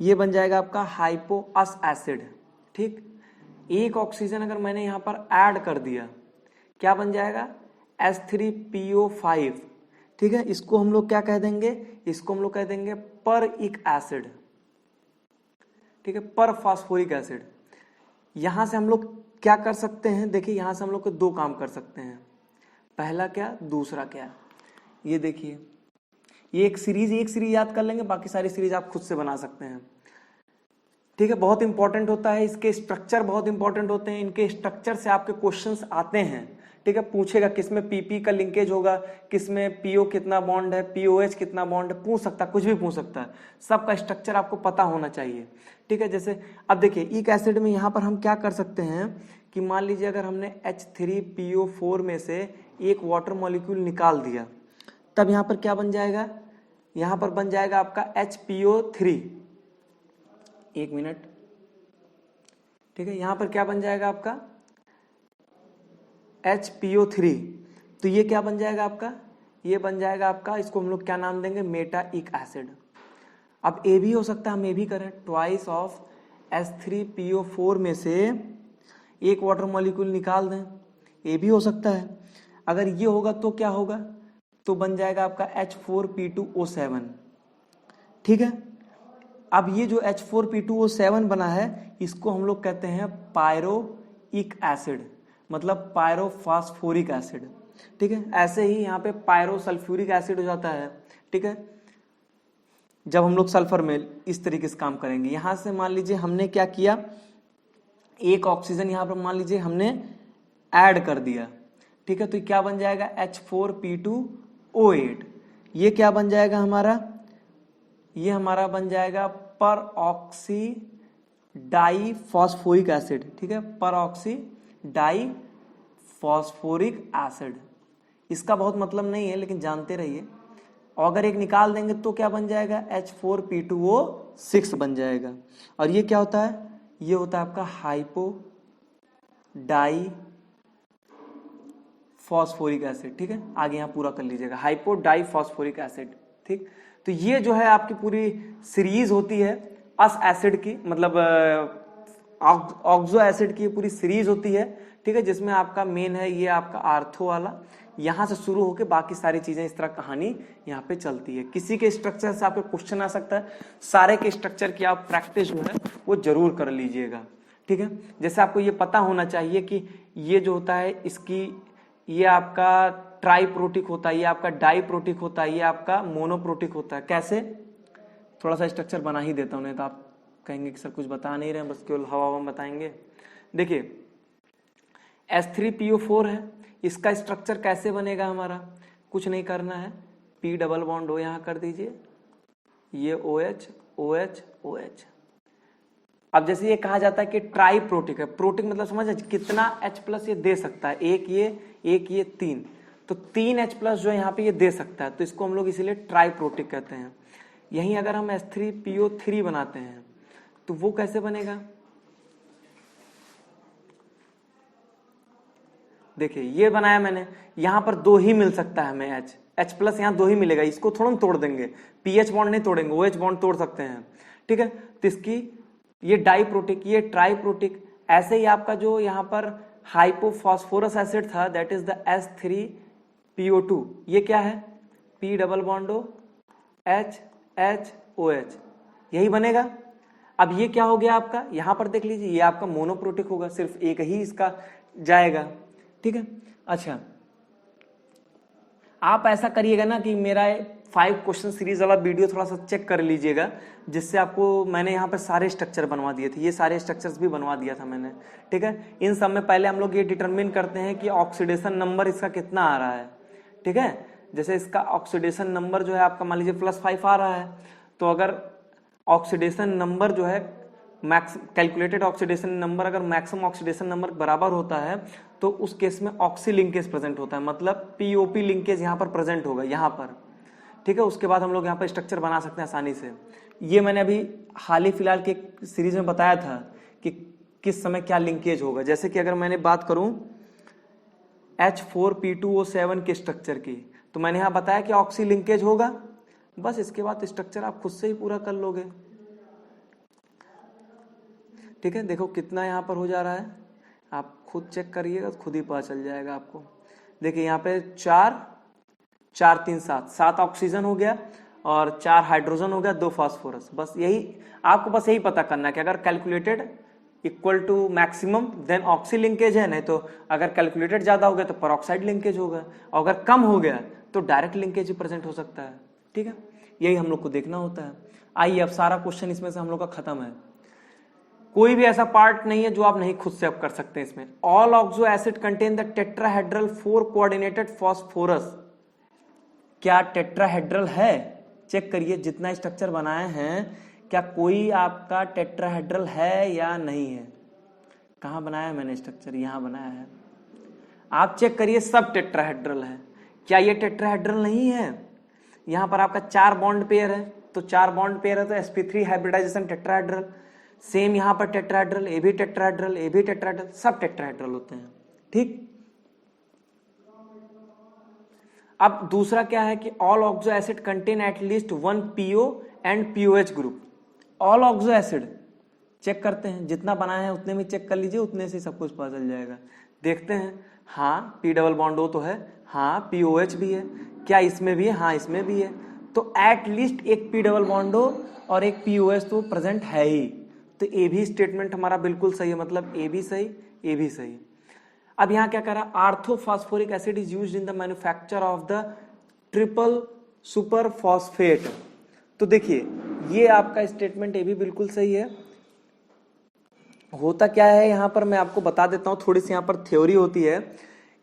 ये बन जाएगा आपका हाइपो अस एसिड, ठीक। एक ऑक्सीजन अगर मैंने यहां पर ऐड कर दिया, क्या बन जाएगा, H3PO5, ठीक है। इसको हम लोग क्या कह देंगे, इसको हम लोग कह देंगे पर इक एसिड, ठीक है, पर फास्फोरिक एसिड। यहां से हम लोग क्या कर सकते हैं, देखिए यहां से हम लोग को 2 काम कर सकते हैं, पहला क्या दूसरा क्या। ये देखिए ये एक सीरीज याद कर लेंगे, बाकी सारी सीरीज आप खुद से बना सकते हैं, ठीक है। बहुत इंपॉर्टेंट होता है, इसके स्ट्रक्चर बहुत इंपॉर्टेंट होते हैं, इनके स्ट्रक्चर से आपके क्वेश्चंस आते हैं, ठीक है। पूछेगा किसमें पीपी का लिंकेज होगा, किसमें पीओ कितना बॉन्ड है, पीओएच कितना बॉन्ड है, पूछ सकता है, कुछ भी पूछ सकता है, सबका स्ट्रक्चर आपको पता होना चाहिए, ठीक है। जैसे अब देखिए इक एसिड में यहां पर हम क्या कर सकते हैं कि मान लीजिए अगर हमने H3PO4 में से एक वाटर मॉलिक्यूल निकाल दिया, तब यहां पर क्या बन जाएगा, यहां पर बन जाएगा आपका HPO3, एक मिनट, ठीक है। यहां पर क्या बन जाएगा आपका HPO3, तो ये क्या बन जाएगा आपका, ये बन जाएगा आपका, इसको हम लोग क्या नाम देंगे, मेटाइक एसिड। अब ए भी हो सकता है, हम ए भी करें, ट्वाइस ऑफ H3PO4 में से एक वाटर मॉलिक्यूल निकाल दें, ए भी हो सकता है। अगर ये होगा तो क्या होगा, तो बन जाएगा आपका H4P2O7। ठीक है, अब ये जो H4P2O7 बना है इसको हम लोग कहते हैं पायरोइक एसिड, मतलब पायरोफॉस्फोरिक एसिड। ठीक है, ऐसे ही यहाँ पे पायरोसल्फ्यूरिक एसिड हो जाता है। ठीक है, जब हम लोग सल्फर में इस तरीके से काम करेंगे। यहां से मान लीजिए हमने क्या किया, एक ऑक्सीजन यहां पर मान लीजिए हमने ऐड कर दिया। ठीक है, तो क्या बन जाएगा H4P2O8। ये क्या बन जाएगा हमारा, ये हमारा बन जाएगा पर ऑक्सी डाई फॉस्फोरिक एसिड। ठीक है, पर ऑक्सी डाई फॉस्फोरिक एसिड। इसका बहुत मतलब नहीं है लेकिन जानते रहिए। और अगर एक निकाल देंगे तो क्या बन जाएगा H4P2O6 बन जाएगा। और ये क्या होता है, ये होता है आपका हाइपो डाई फॉस्फोरिक एसिड। ठीक है, आगे यहां पूरा कर लीजिएगा, हाइपो डाई फॉस्फोरिक एसिड। ठीक, तो ये जो है आपकी पूरी सीरीज होती है अस एसिड की, मतलब ऑक्सो एसिड की पूरी सीरीज होती है। ठीक है, जिसमें आपका मेन है ये आपका आर्थो वाला, यहां से शुरू होकर बाकी सारी चीजें इस तरह कहानी यहाँ पे चलती है। किसी के स्ट्रक्चर से आपको क्वेश्चन आ सकता है, सारे के स्ट्रक्चर की आप प्रैक्टिस जो है वो जरूर कर लीजिएगा। ठीक है, जैसे आपको ये पता होना चाहिए कि ये जो होता है इसकी, ये आपका ट्राइप्रोटिक होता है, ये आपका डाइप्रोटिक होता है, ये आपका मोनोप्रोटिक होता है। कैसे, थोड़ा सा स्ट्रक्चर बना ही देता हूं, नहीं तो आप कहेंगे कि सर कुछ बता नहीं रहे हैं, बस केवल हवा हवा बताएंगे। देखिए H3PO4 है, इसका स्ट्रक्चर कैसे बनेगा हमारा, कुछ नहीं करना है, P डबल बॉन्ड O यहां कर दीजिए, ये OH OH OH। अब जैसे ये कहा जाता है कि ट्राइप्रोटिक है, प्रोटिक मतलब समझ कितना H+ ये दे सकता है, एक ये 3, तो 3 H+ जो है यहाँ पे ये दे सकता है, तो इसको हम लोग इसीलिए ट्राइप्रोटिक कहते हैं। यहीं अगर हम H3PO3 बनाते हैं तो वो कैसे बनेगा, देखिए ये बनाया मैंने, यहां पर 2 ही मिल सकता है हमें H+ यहां 2 ही मिलेगा, इसको थोड़ा हम तोड़ देंगे, PH बॉन्ड नहीं तोड़ेंगे, OH बॉन्ड तोड़ सकते हैं। ठीक है, तो इसकी ये डाइप्रोटिक, ये ट्राइप्रोटिक। ऐसे ही आपका जो यहाँ पर हाइपोफॉस्फोरस एसिड था दैट इज द H3PO2, ये क्या है P double bond O H H OH, यही बनेगा। अब ये क्या हो गया आपका, यहां पर देख लीजिए ये आपका मोनोप्रोटिक होगा, सिर्फ एक ही इसका जाएगा। ठीक है, अच्छा आप ऐसा करिएगा ना कि मेरा 5 क्वेश्चन सीरीज वाला वीडियो थोड़ा सा चेक कर लीजिएगा, जिससे आपको मैंने यहाँ पे सारे स्ट्रक्चर बनवा दिए थे, ये सारे स्ट्रक्चर्स भी बनवा दिया था मैंने। ठीक है, इन सब में पहले हम लोग ये डिटरमिन करते हैं कि ऑक्सीडेशन नंबर इसका कितना आ रहा है। ठीक है, जैसे इसका ऑक्सीडेशन नंबर जो है आपका मान लीजिए +5 आ रहा है, तो अगर ऑक्सीडेशन नंबर जो है कैलकुलेटेड ऑक्सीडेशन नंबर अगर मैक्सिमम ऑक्सीडेशन नंबर बराबर होता है तो उस केस में ऑक्सी लिंकेज प्रेजेंट होता है, मतलब POP लिंकेज यहाँ पर प्रेजेंट होगा यहाँ पर। ठीक है, उसके बाद हम लोग यहाँ पर स्ट्रक्चर बना सकते हैं आसानी से। ये मैंने अभी हाल ही फिलहाल के सीरीज में बताया था कि किस समय क्या लिंकेज होगा। जैसे कि अगर मैंने बात करूं H4P2O7 के स्ट्रक्चर की, तो मैंने यहाँ बताया कि ऑक्सी लिंकेज होगा, बस इसके बाद स्ट्रक्चर आप खुद से ही पूरा कर लोगे। ठीक है, देखो कितना यहाँ पर हो जा रहा है, आप खुद चेक करिएगा तो खुद ही पता चल जाएगा आपको। देखिए यहाँ पे 4 4 3 7 ऑक्सीजन हो गया और 4 हाइड्रोजन हो गया, 2 फास्फोरस। बस यही आपको बस यही पता करना है कि अगर calculated equal to maximum then oxy linkage है, नहीं तो अगर कैलकुलेटेड ज्यादा हो गया तो परऑक्साइड लिंकेज होगा, और अगर कम हो गया तो डायरेक्ट लिंकेज ही प्रेजेंट हो सकता है। ठीक है, यही हम लोग को देखना होता है। आइए अब सारा क्वेश्चन इसमें से हम लोग का खत्म है, कोई भी ऐसा पार्ट नहीं है जो आप नहीं खुद से अब कर सकते हैं इसमें। All oxo acid contain the tetrahedral 4 coordinated phosphorus, क्या टेट्राहेड्रल है, चेक करिए जितना स्ट्रक्चर बनाए हैं क्या कोई आपका टेट्राहेड्रल है या नहीं है। कहां बनाया है मैंने स्ट्रक्चर, यहां बनाया है, आप चेक करिए सब टेट्राहेड्रल है। क्या ये टेट्राहेड्रल नहीं है, यहां पर आपका 4 बॉन्ड पेयर है, तो 4 बॉन्ड पेयर है तो sp3 हाइब्रिडाइजेशन टेट्राहेड्रल। सेम यहां पर टेट्राहेड्रल, ए भी टेट्राहेड्रल, ए भी टेट्राहेड्रल, सब टेट्राहेड्रल होते हैं। ठीक, अब दूसरा क्या है कि all oxo acid contain at least 1 PO and POH group. All oxo acid check करते हैं, जितना बनाया है उतने में चेक कर लीजिए, उतने से सब कुछ पता चल जाएगा। देखते हैं, हाँ P डबल बॉन्ड O तो है, हाँ POH भी है, क्या इसमें भी है? हाँ इसमें भी है। तो एट लीस्ट एक पी डबल बॉन्ड हो और एक पीओएस तो प्रेजेंट है ही। तो ए भी स्टेटमेंट हमारा बिल्कुल सही है, मतलब ए भी सही, ए भी सही। अब यहां क्या करा, orthophosphoric acid is used in the manufacture of the triple super phosphate. तो देखिए ये आपका स्टेटमेंट ए भी बिल्कुल सही है। होता क्या है यहां पर मैं आपको बता देता हूं, थोड़ी सी यहां पर थ्योरी होती है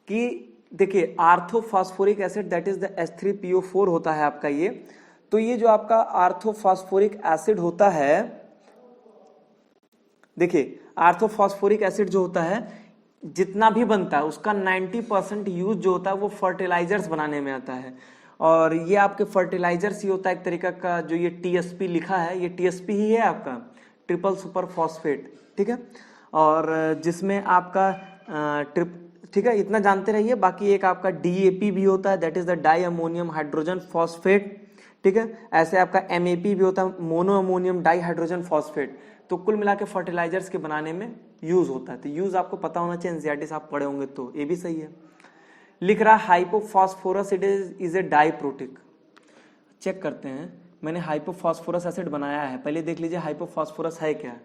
कि देखिए orthophosphoric acid that is the H3PO4 होता है आपका ये। तो ये जो आपका आर्थोफॉस्फोरिक एसिड होता है, देखिए आर्थोफॉस्फोरिक एसिड जो होता है जितना भी बनता है उसका 90% यूज जो होता है वो फर्टिलाइजर्स बनाने में आता है। और ये आपके फर्टिलाइजर्स ही होता है एक तरीका का, जो ये TSP लिखा है ये TSP ही है आपका, ट्रिपल सुपर फॉस्फेट, ठीक है। और जिसमें आपका ठीक है इतना जानते रहिए। बाकी एक आपका DAP भी होता है, that is the di ammonium hydrogen phosphate, ठीक है। ऐसे आपका MAP भी होता है, mono ammonium di hydrogen phosphate. तो कुल मिला के फर्टिलाइजर्स के बनाने में यूज होता है। तो यूज आपको पता होना चाहिए, एनसीईआरटी से आप पढ़े होंगे, तो ये भी सही है। लिख रहा hypophosphorous it is a diprotic. Check करते हैं, मैंने हाइपोफॉस्फोरस एसिड बनाया है, पहले देख लीजिए हाइपोफॉस्फोरस है क्या।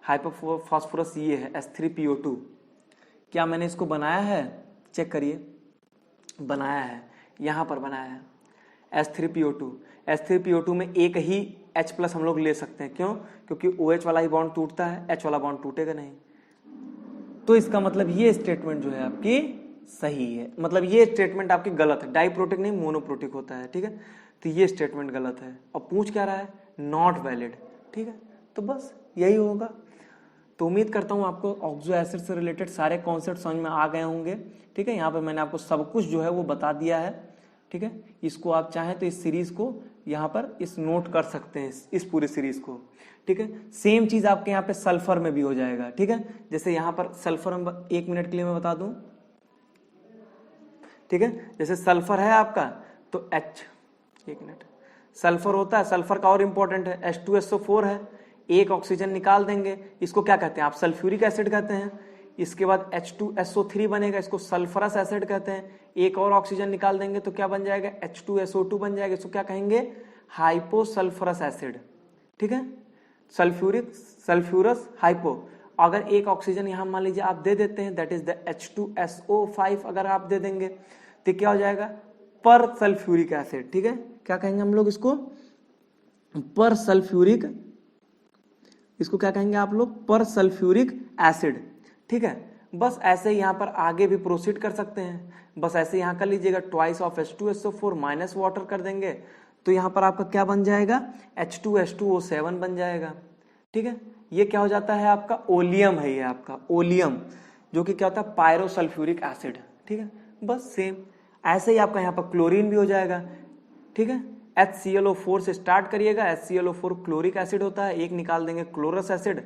हाइपोफॉस्फोरस ये है H3PO2। क्या मैंने इसको बनाया है? चेक करिए, बनाया है, यहां पर बनाया है H3PO2। H3PO2 में एक ही H+ हम लोग ले सकते हैं, क्यों? क्योंकि OH वाला ही बॉन्ड टूटता है, H वाला बॉन्ड टूटेगा नहीं। तो इसका मतलब ये स्टेटमेंट जो है आपकी सही है, मतलब ये स्टेटमेंट आपकी गलत है। डाइप्रोटिक नहीं मोनोप्रोटिक होता है, ठीक है। तो ये स्टेटमेंट गलत है। और पूछ क्या रहा है? नॉट वैलिड, ठीक है। तो बस यही होगा। तो उम्मीद करता हूं आपको ऑक्सो एसिड से रिलेटेड सारे कॉन्सेप्ट समझ में आ गए होंगे, ठीक है। यहाँ पे मैंने आपको सब कुछ जो है वो बता दिया है, ठीक है। इसको आप चाहें तो इस सीरीज को यहाँ पर इस नोट कर सकते हैं, इस पूरी सीरीज को, ठीक है। सेम चीज आपके यहाँ पे सल्फर में भी हो जाएगा, ठीक है। जैसे यहाँ पर सल्फर में 1 मिनट के लिए मैं बता दूं, ठीक है। जैसे सल्फर है आपका तो एक मिनट, सल्फर होता है, सल्फर का और इंपॉर्टेंट है, H2SO4 है, एक ऑक्सीजन निकाल देंगे, इसको क्या कहते हैं आप? सल्फ्यूरिक एसिड कहते हैं। इसके बाद H2SO3 बनेगा, इसको सल्फरस एसिड कहते हैं। एक और ऑक्सीजन निकाल देंगे तो क्या बन जाएगा? H2SO2 बन जाएगा, इसको क्या कहेंगे? हाइपोसल्फरस एसिड, ठीक है। Sulphuric, sulphurous, hypo. अगर एक ऑक्सीजन यहां मान लीजिए आप दे देते हैं, दैट इज द H2SO5 अगर आप दे देंगे तो क्या हो जाएगा? पर सल्फ्यूरिक एसिड, ठीक है। क्या कहेंगे हम लोग इसको? पर सल्फ्यूरिक, इसको क्या कहेंगे आप लोग? पर सल्फ्यूरिक एसिड, ठीक है। बस ऐसे ही यहां पर आगे भी प्रोसीड कर सकते हैं। बस ऐसे यहां कर लीजिएगा, twice of H2SO4 minus water कर देंगे तो यहां पर आपका क्या बन जाएगा? H2H2O7 बन जाएगा, ठीक है। ये क्या हो जाता है आपका? ओलियम है ये आपका, ओलियम, जो कि क्या होता है? पायरोसल्फ्यूरिक एसिड, ठीक है। बस सेम ऐसे ही आपका यहाँ पर क्लोरीन भी हो जाएगा, ठीक है। HClO4 से स्टार्ट करिएगा, HClO4 क्लोरिक एसिड होता है, एक निकाल देंगे क्लोरस एसिड,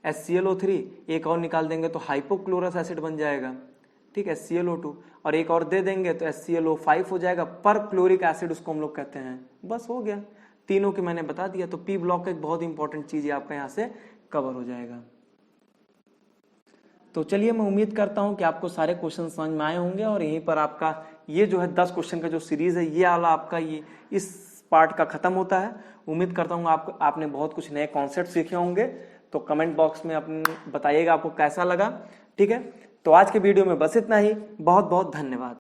HClO3 एक और निकाल देंगे तो हाइपोक्लोरस एसिड बन जाएगा, ठीक है, HClO2, और एक और दे देंगे तो HClO5 हो जाएगा, पर क्लोरिक एसिड उसको हम लोग कहते हैं। बस हो गया, तीनों के मैंने बता दिया। तो पी ब्लॉक एक बहुत इंपॉर्टेंट चीज है आपका यहाँ से कवर हो जाएगा। तो चलिए, मैं उम्मीद करता हूं कि आपको सारे क्वेश्चन समझ में आए होंगे और यहीं पर आपका ये जो है 10 क्वेश्चन का जो सीरीज है ये वाला आपका ये इस पार्ट का खत्म होता है। उम्मीद करता हूं आपने बहुत कुछ नए कॉन्सेप्ट सीखे होंगे। तो कमेंट बॉक्स में अपने बताइएगा आपको कैसा लगा, ठीक है। तो आज के वीडियो में बस इतना ही, बहुत बहुत धन्यवाद।